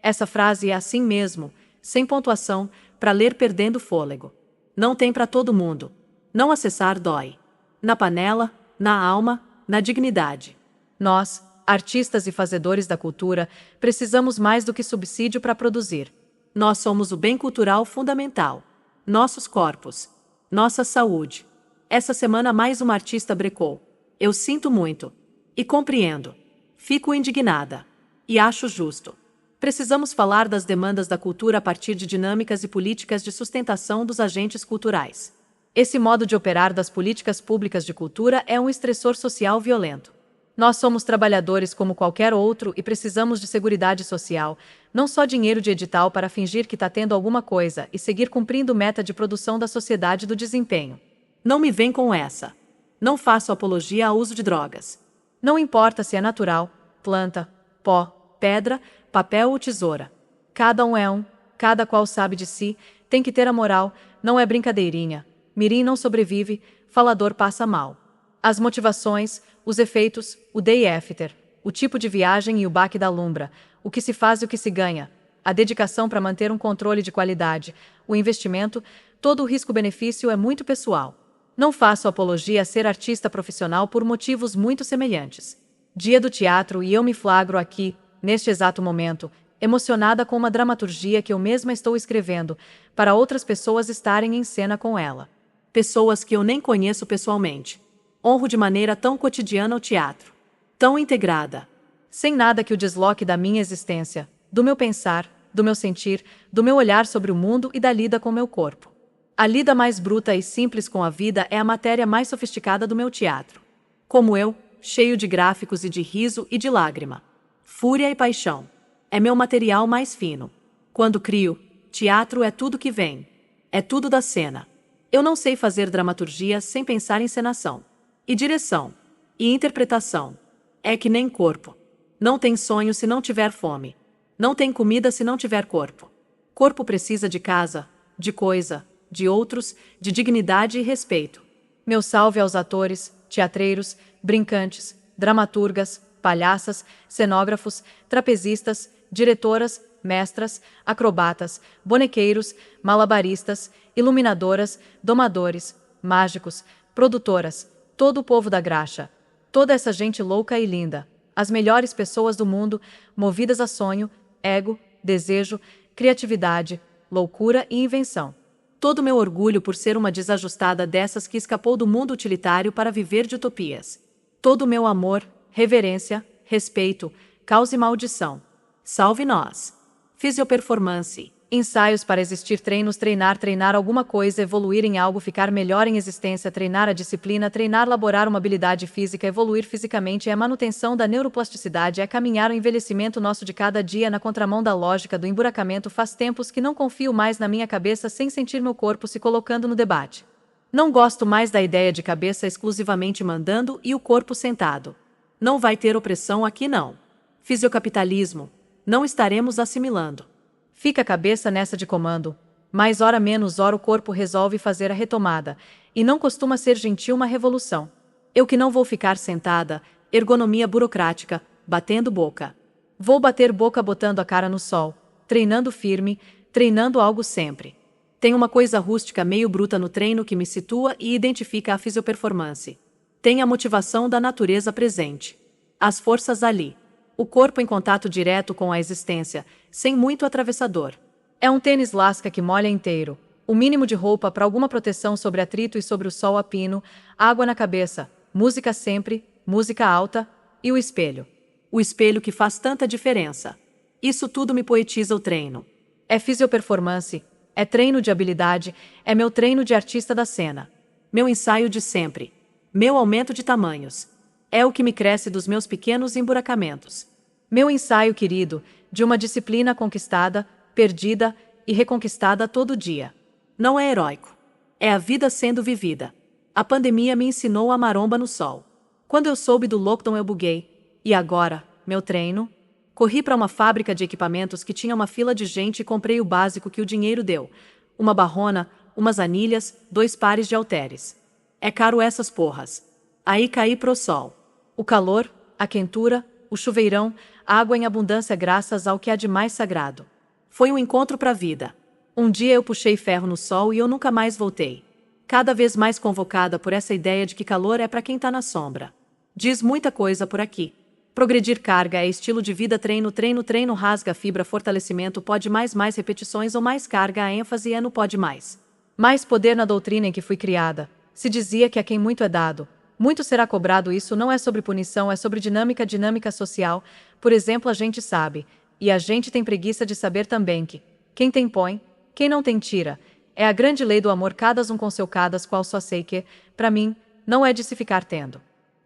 Essa frase é assim mesmo, sem pontuação, para ler perdendo fôlego. Não tem para todo mundo. Não acessar dói. Na panela, na alma, na dignidade. Nós, artistas e fazedores da cultura, precisamos mais do que subsídio para produzir. Nós somos o bem cultural fundamental. Nossos corpos. Nossa saúde. Essa semana mais uma artista brecou. Eu sinto muito. E compreendo. Fico indignada. E acho justo. Precisamos falar das demandas da cultura a partir de dinâmicas e políticas de sustentação dos agentes culturais. Esse modo de operar das políticas públicas de cultura é um estressor social violento. Nós somos trabalhadores como qualquer outro e precisamos de seguridade social, não só dinheiro de edital para fingir que está tendo alguma coisa e seguir cumprindo meta de produção da sociedade do desempenho. Não me vem com essa. Não faço apologia ao uso de drogas. Não importa se é natural, planta, pó, pedra, papel ou tesoura. Cada um é um, cada qual sabe de si, tem que ter a moral, não é brincadeirinha. Mirim não sobrevive, falador passa mal. As motivações, os efeitos, o day after, o tipo de viagem e o baque da lumbra, o que se faz e o que se ganha, a dedicação para manter um controle de qualidade, o investimento, todo o risco-benefício é muito pessoal. Não faço apologia a ser artista profissional por motivos muito semelhantes. Dia do teatro e eu me flagro aqui, neste exato momento, emocionada com uma dramaturgia que eu mesma estou escrevendo, para outras pessoas estarem em cena com ela. Pessoas que eu nem conheço pessoalmente. Honro de maneira tão cotidiana o teatro. Tão integrada. Sem nada que o desloque da minha existência, do meu pensar, do meu sentir, do meu olhar sobre o mundo e da lida com meu corpo. A lida mais bruta e simples com a vida é a matéria mais sofisticada do meu teatro. Como eu, cheio de gráficos e de riso e de lágrima. Fúria e paixão. É meu material mais fino. Quando crio, teatro é tudo que vem. É tudo da cena. Eu não sei fazer dramaturgia sem pensar em encenação. E direção. E interpretação. É que nem corpo. Não tem sonho se não tiver fome. Não tem comida se não tiver corpo. Corpo precisa de casa, de coisa, de outros, de dignidade e respeito. Meu salve aos atores, teatreiros, brincantes, dramaturgas, palhaças, cenógrafos, trapezistas, diretoras, mestras, acrobatas, bonequeiros, malabaristas, iluminadoras, domadores, mágicos, produtoras, todo o povo da graxa, toda essa gente louca e linda, as melhores pessoas do mundo, movidas a sonho, ego, desejo, criatividade, loucura e invenção. Todo meu orgulho por ser uma desajustada dessas que escapou do mundo utilitário para viver de utopias. Todo o meu amor, reverência, respeito, causa e maldição. Salve nós! Fisioperformance. Ensaios para existir, treinos, treinar alguma coisa, evoluir em algo, ficar melhor em existência, treinar a disciplina, treinar, elaborar uma habilidade física, evoluir fisicamente, é a manutenção da neuroplasticidade, é caminhar o envelhecimento nosso de cada dia na contramão da lógica do emburacamento. Faz tempos que não confio mais na minha cabeça sem sentir meu corpo se colocando no debate. Não gosto mais da ideia de cabeça exclusivamente mandando e o corpo sentado. Não vai ter opressão aqui não. Fisiocapitalismo. Não estaremos assimilando. Fica a cabeça nessa de comando, mas ora menos ora o corpo resolve fazer a retomada, e não costuma ser gentil uma revolução. Eu que não vou ficar sentada, ergonomia burocrática, batendo boca. Vou bater boca botando a cara no sol, treinando firme, treinando algo sempre. Tem uma coisa rústica meio bruta no treino que me situa e identifica a fisioperformance. Tem a motivação da natureza presente. As forças ali. O corpo em contato direto com a existência, sem muito atravessador. É um tênis lasca que molha inteiro. O mínimo de roupa para alguma proteção sobre atrito e sobre o sol a pino, água na cabeça, música sempre, música alta, e o espelho. O espelho que faz tanta diferença. Isso tudo me poetiza o treino. É fisioperformance, é treino de habilidade, é meu treino de artista da cena. Meu ensaio de sempre. Meu aumento de tamanhos. É o que me cresce dos meus pequenos emburacamentos. Meu ensaio querido, de uma disciplina conquistada, perdida e reconquistada todo dia. Não é heróico. É a vida sendo vivida. A pandemia me ensinou a maromba no sol. Quando eu soube do lockdown eu buguei. E agora, meu treino? Corri para uma fábrica de equipamentos que tinha uma fila de gente e comprei o básico que o dinheiro deu. Uma barrona, umas anilhas, 2 pares de halteres. É caro essas porras. Aí caí pro sol. O calor, a quentura, o chuveirão, água em abundância graças ao que há de mais sagrado. Foi um encontro pra vida. Um dia eu puxei ferro no sol e eu nunca mais voltei. Cada vez mais convocada por essa ideia de que calor é pra quem tá na sombra. Diz muita coisa por aqui. Progredir carga é estilo de vida treino rasga fibra fortalecimento pode mais repetições ou mais carga a ênfase é no pode mais. Mais poder na doutrina em que fui criada. Se dizia que a quem muito é dado, muito será cobrado. Isso não é sobre punição, é sobre dinâmica social. Por exemplo, a gente sabe, e a gente tem preguiça de saber também que quem tem põe, quem não tem tira. É a grande lei do amor cadas um com seu cadas qual só sei que, pra mim, não é de se ficar tendo.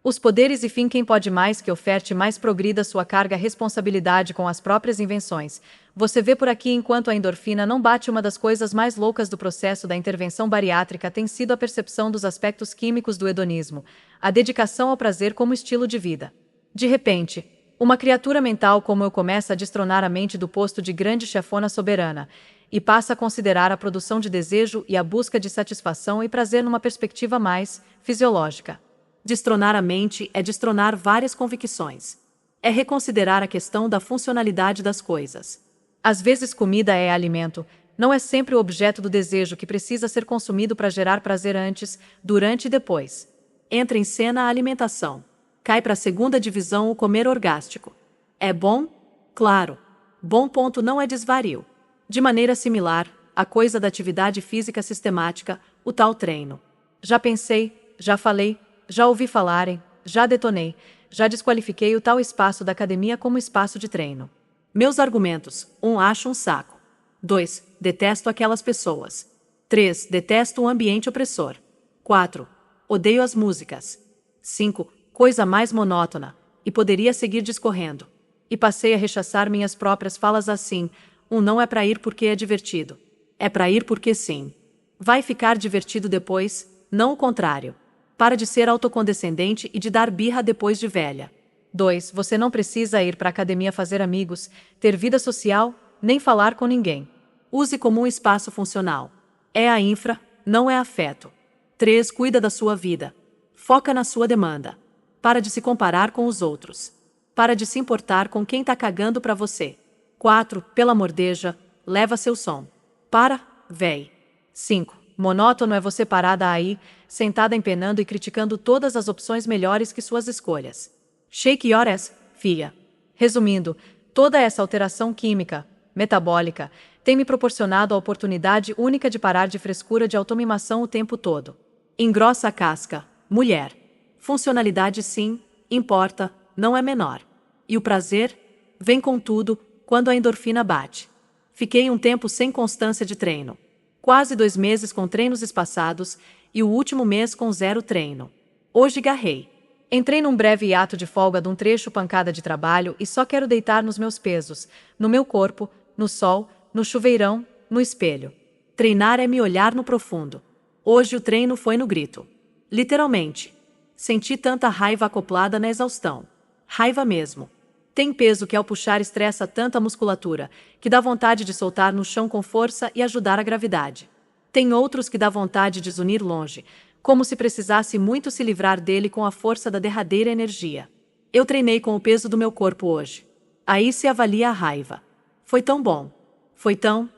Os poderes e fim quem pode mais que oferte mais progrida sua carga responsabilidade com as próprias invenções. Você vê por aqui enquanto a endorfina não bate uma das coisas mais loucas do processo da intervenção bariátrica tem sido a percepção dos aspectos químicos do hedonismo, a dedicação ao prazer como estilo de vida. De repente, uma criatura mental como eu começa a destronar a mente do posto de grande chefona soberana, e passa a considerar a produção de desejo e a busca de satisfação e prazer numa perspectiva mais fisiológica. Destronar a mente é destronar várias convicções. É reconsiderar a questão da funcionalidade das coisas. Às vezes comida é alimento, não é sempre o objeto do desejo que precisa ser consumido para gerar prazer antes, durante e depois. Entra em cena a alimentação. Cai para a segunda divisão o comer orgástico. É bom? Claro. Bom ponto não é desvario. De maneira similar, a coisa da atividade física sistemática, o tal treino. Já pensei, já falei, já ouvi falarem, já detonei, já desqualifiquei o tal espaço da academia como espaço de treino. Meus argumentos: 1. Acho um saco. 2. Detesto aquelas pessoas. 3. Detesto o ambiente opressor. 4. Odeio as músicas. 5. Coisa mais monótona, e poderia seguir discorrendo. E passei a rechaçar minhas próprias falas assim: 1. Não é pra ir porque é divertido. É pra ir porque sim. Vai ficar divertido depois, não o contrário. Para de ser autocondescendente e de dar birra depois de velha. 2. Você não precisa ir para a academia fazer amigos, ter vida social, nem falar com ninguém. Use como um espaço funcional. É a infra, não é afeto. 3. Cuida da sua vida. Foca na sua demanda. Para de se comparar com os outros. Para de se importar com quem tá cagando pra você. 4. Pela mordeja, leva seu som. Para, véi. 5. Monótono é você parada aí, sentada empenando e criticando todas as opções melhores que suas escolhas. Shake your ass, fia. Resumindo, toda essa alteração química, metabólica, tem me proporcionado a oportunidade única de parar de frescura de automimação o tempo todo. Engrossa a casca, mulher. Funcionalidade sim, importa, não é menor. E o prazer? Vem com tudo, quando a endorfina bate. Fiquei um tempo sem constância de treino. Quase 2 meses com treinos espaçados e o último mês com 0 treino. Hoje garrei. Entrei num breve hiato de folga de um trecho pancada de trabalho e só quero deitar nos meus pesos, no meu corpo, no sol, no chuveirão, no espelho. Treinar é me olhar no profundo. Hoje o treino foi no grito. Literalmente. Senti tanta raiva acoplada na exaustão. Raiva mesmo. Tem peso que ao puxar estressa tanta musculatura, que dá vontade de soltar no chão com força e ajudar a gravidade. Tem outros que dá vontade de desunir longe, como se precisasse muito se livrar dele com a força da derradeira energia. Eu treinei com o peso do meu corpo hoje. Aí se avalia a raiva. Foi tão bom. Foi tão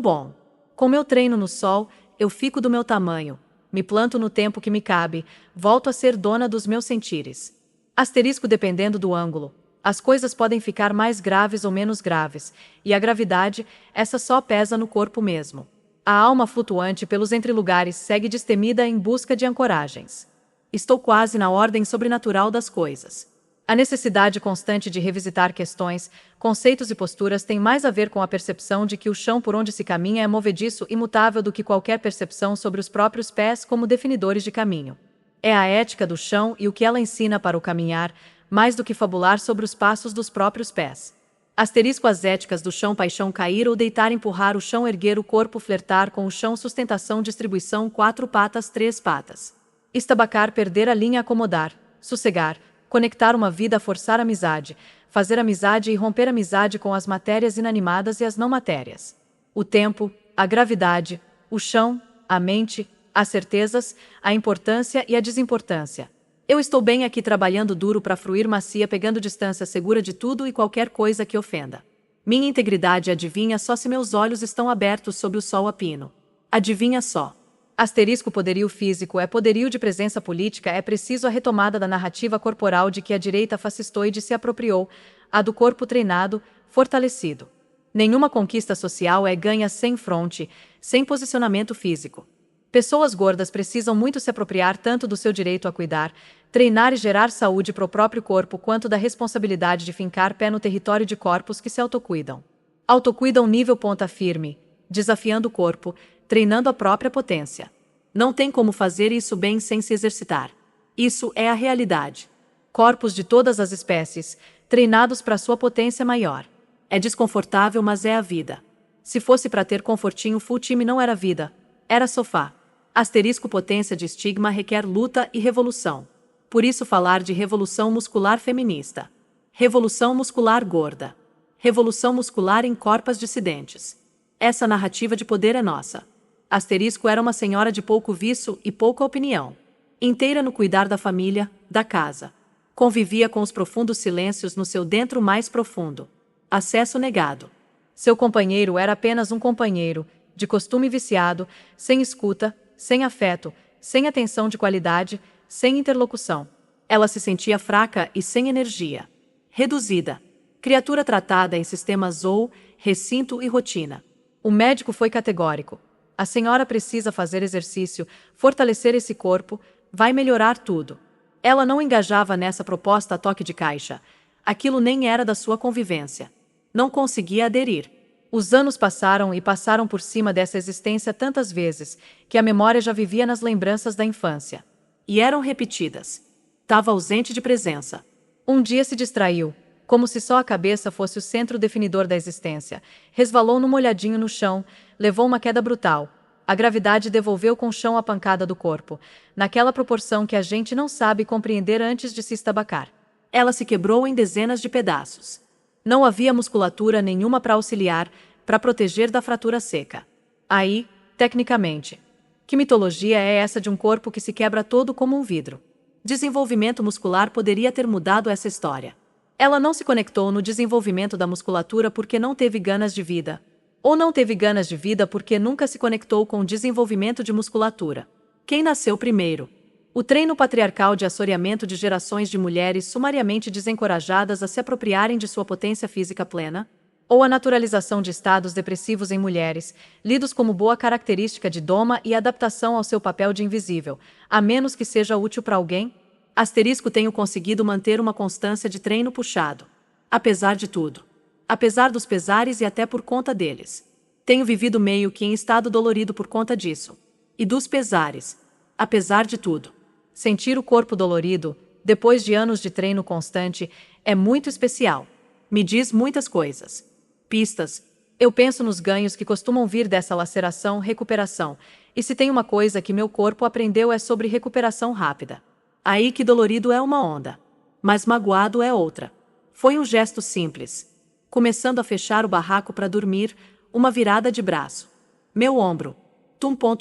bom. Com meu treino no sol, eu fico do meu tamanho, me planto no tempo que me cabe, volto a ser dona dos meus sentires. Asterisco dependendo do ângulo. As coisas podem ficar mais graves ou menos graves, e a gravidade, essa só pesa no corpo mesmo. A alma flutuante pelos entrelugares segue destemida em busca de ancoragens. Estou quase na ordem sobrenatural das coisas. A necessidade constante de revisitar questões, conceitos e posturas tem mais a ver com a percepção de que o chão por onde se caminha é movediço e mutável do que qualquer percepção sobre os próprios pés como definidores de caminho. É a ética do chão e o que ela ensina para o caminhar, mais do que fabular sobre os passos dos próprios pés. Asterisco as éticas do chão: paixão, cair ou deitar, empurrar o chão, erguer o corpo, flertar com o chão, sustentação, distribuição, 4 patas, 3 patas. Estabacar, perder a linha, acomodar, sossegar, conectar uma vida, forçar amizade, fazer amizade e romper amizade com as matérias inanimadas e as não matérias. O tempo, a gravidade, o chão, a mente, as certezas, a importância e a desimportância. Eu estou bem aqui trabalhando duro para fruir macia, pegando distância segura de tudo e qualquer coisa que ofenda. Minha integridade adivinha só se meus olhos estão abertos sob o sol a pino. Adivinha só. Asterisco poderio físico é poderio de presença política, é preciso a retomada da narrativa corporal de que a direita fascistoide se apropriou, a do corpo treinado, fortalecido. Nenhuma conquista social é ganha sem fronte, sem posicionamento físico. Pessoas gordas precisam muito se apropriar tanto do seu direito a cuidar, treinar e gerar saúde para o próprio corpo quanto da responsabilidade de fincar pé no território de corpos que se autocuidam. Autocuidam nível ponta firme, desafiando o corpo, treinando a própria potência. Não tem como fazer isso bem sem se exercitar. Isso é a realidade. Corpos de todas as espécies, treinados para sua potência maior. É desconfortável, mas é a vida. Se fosse para ter confortinho, full time não era vida, era sofá. Asterisco potência de estigma requer luta e revolução. Por isso falar de revolução muscular feminista. Revolução muscular gorda. Revolução muscular em corpas dissidentes. Essa narrativa de poder é nossa. Asterisco era uma senhora de pouco viço e pouca opinião. Inteira no cuidar da família, da casa. Convivia com os profundos silêncios no seu dentro mais profundo. Acesso negado. Seu companheiro era apenas um companheiro, de costume viciado, sem escuta, sem afeto, sem atenção de qualidade, sem interlocução. Ela se sentia fraca e sem energia. Reduzida. Criatura tratada em sistemas ou recinto e rotina. O médico foi categórico. A senhora precisa fazer exercício, fortalecer esse corpo, vai melhorar tudo. Ela não engajava nessa proposta a toque de caixa. Aquilo nem era da sua convivência. Não conseguia aderir. Os anos passaram e passaram por cima dessa existência tantas vezes, que a memória já vivia nas lembranças da infância. E eram repetidas. Estava ausente de presença. Um dia se distraiu, como se só a cabeça fosse o centro definidor da existência. Resvalou num molhadinho no chão, levou uma queda brutal. A gravidade devolveu com o chão a pancada do corpo, naquela proporção que a gente não sabe compreender antes de se estabacar. Ela se quebrou em dezenas de pedaços. Não havia musculatura nenhuma para auxiliar, para proteger da fratura seca. Aí, tecnicamente, que mitologia é essa de um corpo que se quebra todo como um vidro? Desenvolvimento muscular poderia ter mudado essa história. Ela não se conectou no desenvolvimento da musculatura porque não teve ganas de vida. Ou não teve ganas de vida porque nunca se conectou com o desenvolvimento de musculatura. Quem nasceu primeiro? O treino patriarcal de assoreamento de gerações de mulheres sumariamente desencorajadas a se apropriarem de sua potência física plena? Ou a naturalização de estados depressivos em mulheres, lidos como boa característica de doma e adaptação ao seu papel de invisível, a menos que seja útil para alguém? Asterisco tenho conseguido manter uma constância de treino puxado. Apesar de tudo. Apesar dos pesares e até por conta deles. Tenho vivido meio que em estado dolorido por conta disso. E dos pesares. Apesar de tudo. Sentir o corpo dolorido, depois de anos de treino constante, é muito especial. Me diz muitas coisas. Pistas. Eu penso nos ganhos que costumam vir dessa laceração, recuperação. E se tem uma coisa que meu corpo aprendeu é sobre recuperação rápida. Aí que dolorido é uma onda. Mas magoado é outra. Foi um gesto simples. Começando a fechar o barraco para dormir, uma virada de braço. Meu ombro.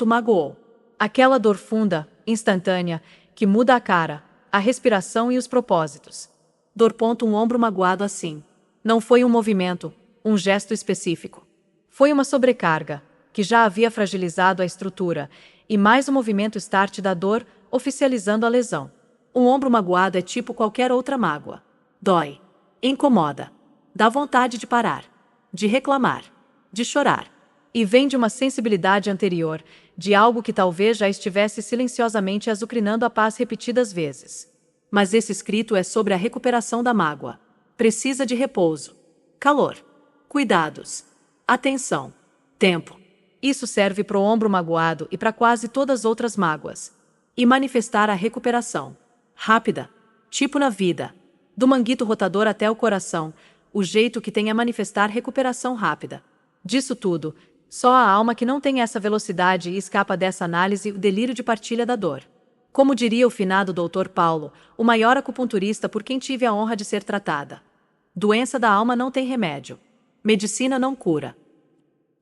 Magoou. Aquela dor funda, instantânea, que muda a cara, a respiração e os propósitos. Dor. Um ombro magoado assim. Não foi um movimento, um gesto específico. Foi uma sobrecarga, que já havia fragilizado a estrutura, e mais um movimento start da dor, oficializando a lesão. Um ombro magoado é tipo qualquer outra mágoa. Dói. Incomoda. Dá vontade de parar. De reclamar. De chorar. E vem de uma sensibilidade anterior, de algo que talvez já estivesse silenciosamente azucrinando a paz repetidas vezes. Mas esse escrito é sobre a recuperação da mágoa. Precisa de repouso. Calor. Cuidados. Atenção. Tempo. Isso serve para o ombro magoado e para quase todas as outras mágoas. E manifestar a recuperação. Rápida. Tipo na vida. Do manguito rotador até o coração, o jeito que tem é manifestar recuperação rápida. Disso tudo, só a alma que não tem essa velocidade e escapa dessa análise o delírio de partilha da dor. Como diria o finado Dr. Paulo, o maior acupunturista por quem tive a honra de ser tratada. Doença da alma não tem remédio. Medicina não cura.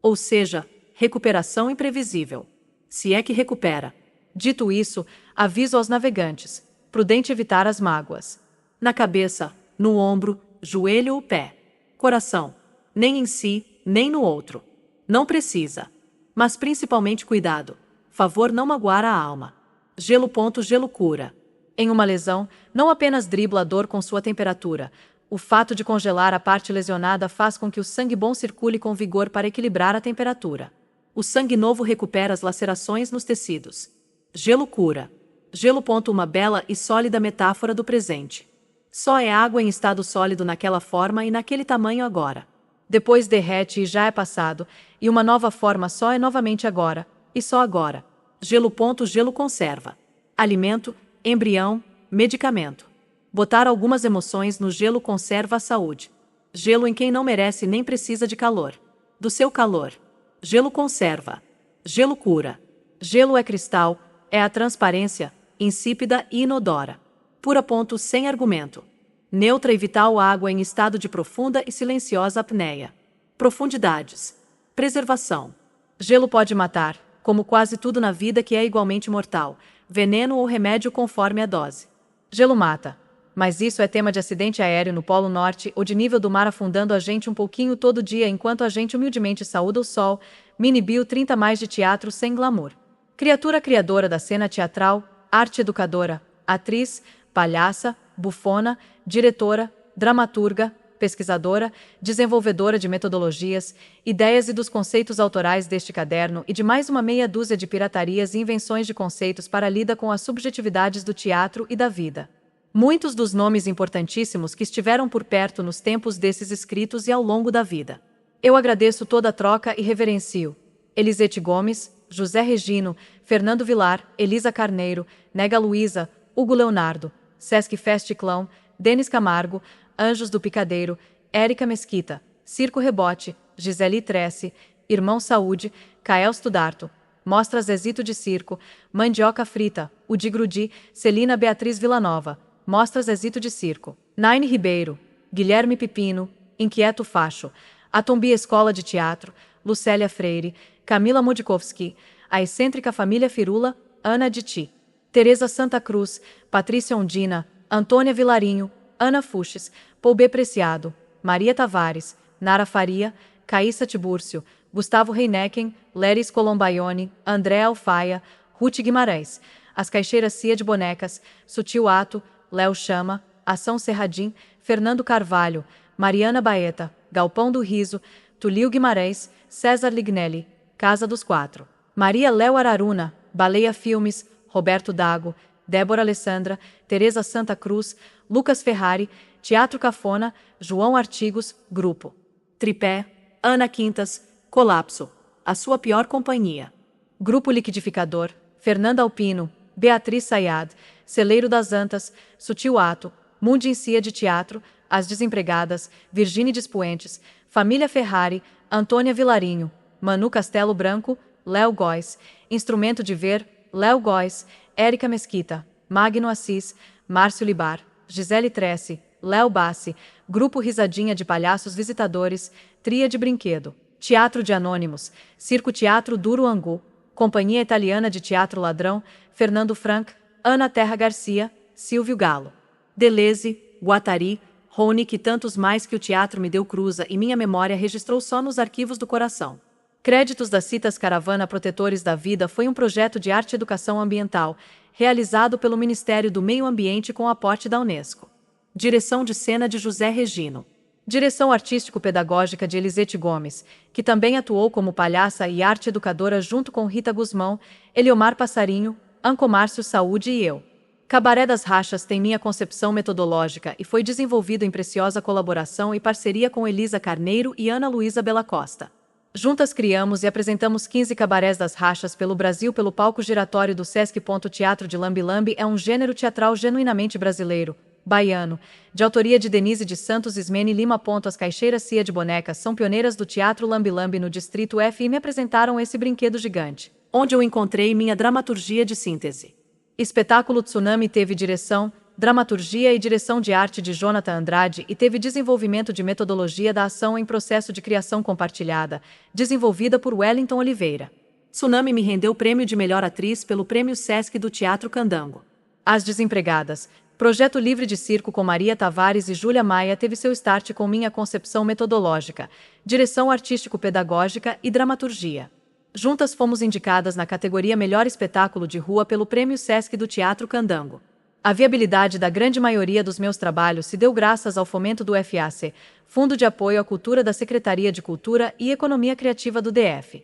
Ou seja, recuperação imprevisível. Se é que recupera. Dito isso, aviso aos navegantes. Prudente evitar as mágoas. Na cabeça, no ombro, joelho ou pé. Coração. Nem em si, nem no outro. Não precisa. Mas principalmente cuidado. Favor não magoar a alma. Gelo. Gelo cura. Em uma lesão, não apenas dribla a dor com sua temperatura. O fato de congelar a parte lesionada faz com que o sangue bom circule com vigor para equilibrar a temperatura. O sangue novo recupera as lacerações nos tecidos. Gelo cura. Gelo. Uma bela e sólida metáfora do presente. Só é água em estado sólido naquela forma e naquele tamanho agora. Depois derrete e já é passado, e uma nova forma só é novamente agora, e só agora. Gelo. Gelo conserva. Alimento, embrião, medicamento. Botar algumas emoções no gelo conserva a saúde. Gelo em quem não merece nem precisa de calor. Do seu calor. Gelo conserva. Gelo cura. Gelo é cristal, é a transparência, insípida e inodora. Pura. Sem argumento. Neutra e vital água em estado de profunda e silenciosa apneia. Profundidades. Preservação. Gelo pode matar, como quase tudo na vida que é igualmente mortal, veneno ou remédio conforme a dose. Gelo mata. Mas isso é tema de acidente aéreo no Polo Norte ou de nível do mar afundando a gente um pouquinho todo dia enquanto a gente humildemente saúda o sol. Mini Bio 30 mais de teatro sem glamour. Criatura criadora da cena teatral, arte educadora, atriz, palhaça, bufona, diretora, dramaturga, pesquisadora, desenvolvedora de metodologias, ideias e dos conceitos autorais deste caderno e de mais uma meia dúzia de piratarias e invenções de conceitos para lida com as subjetividades do teatro e da vida. Muitos dos nomes importantíssimos que estiveram por perto nos tempos desses escritos e ao longo da vida. Eu agradeço toda a troca e reverencio. Elisete Gomes, José Regino, Fernando Vilar, Elisa Carneiro, Nega Luísa, Hugo Leonardo, Sesc Fest Clão, Denis Camargo, Anjos do Picadeiro, Érica Mesquita, Circo Rebote, Gisele Tresse, Irmão Saúde, Cael Studarto, Mostra Zezito de Circo, Mandioca Frita, Udi Grudi, Celina Beatriz Villanova, Mostra Zezito de Circo, Naine Ribeiro, Guilherme Pipino, Inquieto Facho, Atombi Escola de Teatro, Lucélia Freire, Camila Mudkowski, A Excêntrica Família Firula, Ana Diti, Teresa Santa Cruz, Patrícia Ondina, Antônia Vilarinho, Ana Fuches, Poubê Preciado, Maria Tavares, Nara Faria, Caíssa Tibúrcio, Gustavo Reinecken, Leris Colombaione, André Alfaia, Ruth Guimarães, As Caixeiras Cia de Bonecas, Sutil Ato, Léo Chama, Ação Serradim, Fernando Carvalho, Mariana Baeta, Galpão do Riso, Tulio Guimarães, César Lignelli, Casa dos Quatro, Maria Léo Araruna, Baleia Filmes, Roberto Dago, Débora Alessandra, Teresa Santa Cruz, Lucas Ferrari, Teatro Cafona, João Artigos, Grupo Tripé, Ana Quintas, Colapso, A Sua Pior Companhia, Grupo Liquidificador, Fernanda Alpino, Beatriz Sayad, Celeiro das Antas, Sutil Ato, Mundi em Cia de Teatro, As Desempregadas, Virgine Dispuentes, Família Ferrari, Antônia Vilarinho, Manu Castelo Branco, Léo Góes, Instrumento de Ver, Léo Góes, Érica Mesquita, Magno Assis, Márcio Libar, Gisele Tresse, Léo Bassi, Grupo Risadinha de Palhaços Visitadores, Tria de Brinquedo, Teatro de Anônimos, Circo Teatro Duro Angu, Companhia Italiana de Teatro Ladrão, Fernando Frank, Ana Terra Garcia, Silvio Galo. Deleuze, Guattari, Ronick e tantos mais que o teatro me deu cruza e minha memória registrou só nos arquivos do coração. Créditos das citas Caravana Protetores da Vida foi um projeto de arte e educação ambiental, realizado pelo Ministério do Meio Ambiente com aporte da Unesco. Direção de cena de José Regino. Direção artístico-pedagógica de Elisete Gomes, que também atuou como palhaça e arte educadora junto com Rita Guzmão, Eliomar Passarinho, Ancomárcio Saúde e eu. Cabaré das Rachas tem minha concepção metodológica e foi desenvolvido em preciosa colaboração e parceria com Elisa Carneiro e Ana Luísa Bela Costa. Juntas criamos e apresentamos 15 cabarés das Rachas pelo Brasil pelo palco giratório do Sesc. Teatro de Lambi Lambi é um gênero teatral genuinamente brasileiro, baiano, de autoria de Denise de Santos Ismene Lima. As Caixeiras Cia de Bonecas são pioneiras do Teatro Lambi Lambi no Distrito F e me apresentaram esse brinquedo gigante, onde eu encontrei minha dramaturgia de síntese. Espetáculo Tsunami teve direção, dramaturgia e direção de arte de Jonathan Andrade e teve desenvolvimento de metodologia da ação em processo de criação compartilhada, desenvolvida por Wellington Oliveira. Tsunami me rendeu o prêmio de melhor atriz pelo Prêmio Sesc do Teatro Candango. As Desempregadas, projeto livre de circo com Maria Tavares e Júlia Maia, teve seu start com minha concepção metodológica, direção artístico-pedagógica e dramaturgia. Juntas fomos indicadas na categoria Melhor Espetáculo de Rua pelo Prêmio Sesc do Teatro Candango. A viabilidade da grande maioria dos meus trabalhos se deu graças ao fomento do FAC, Fundo de Apoio à Cultura da Secretaria de Cultura e Economia Criativa do DF.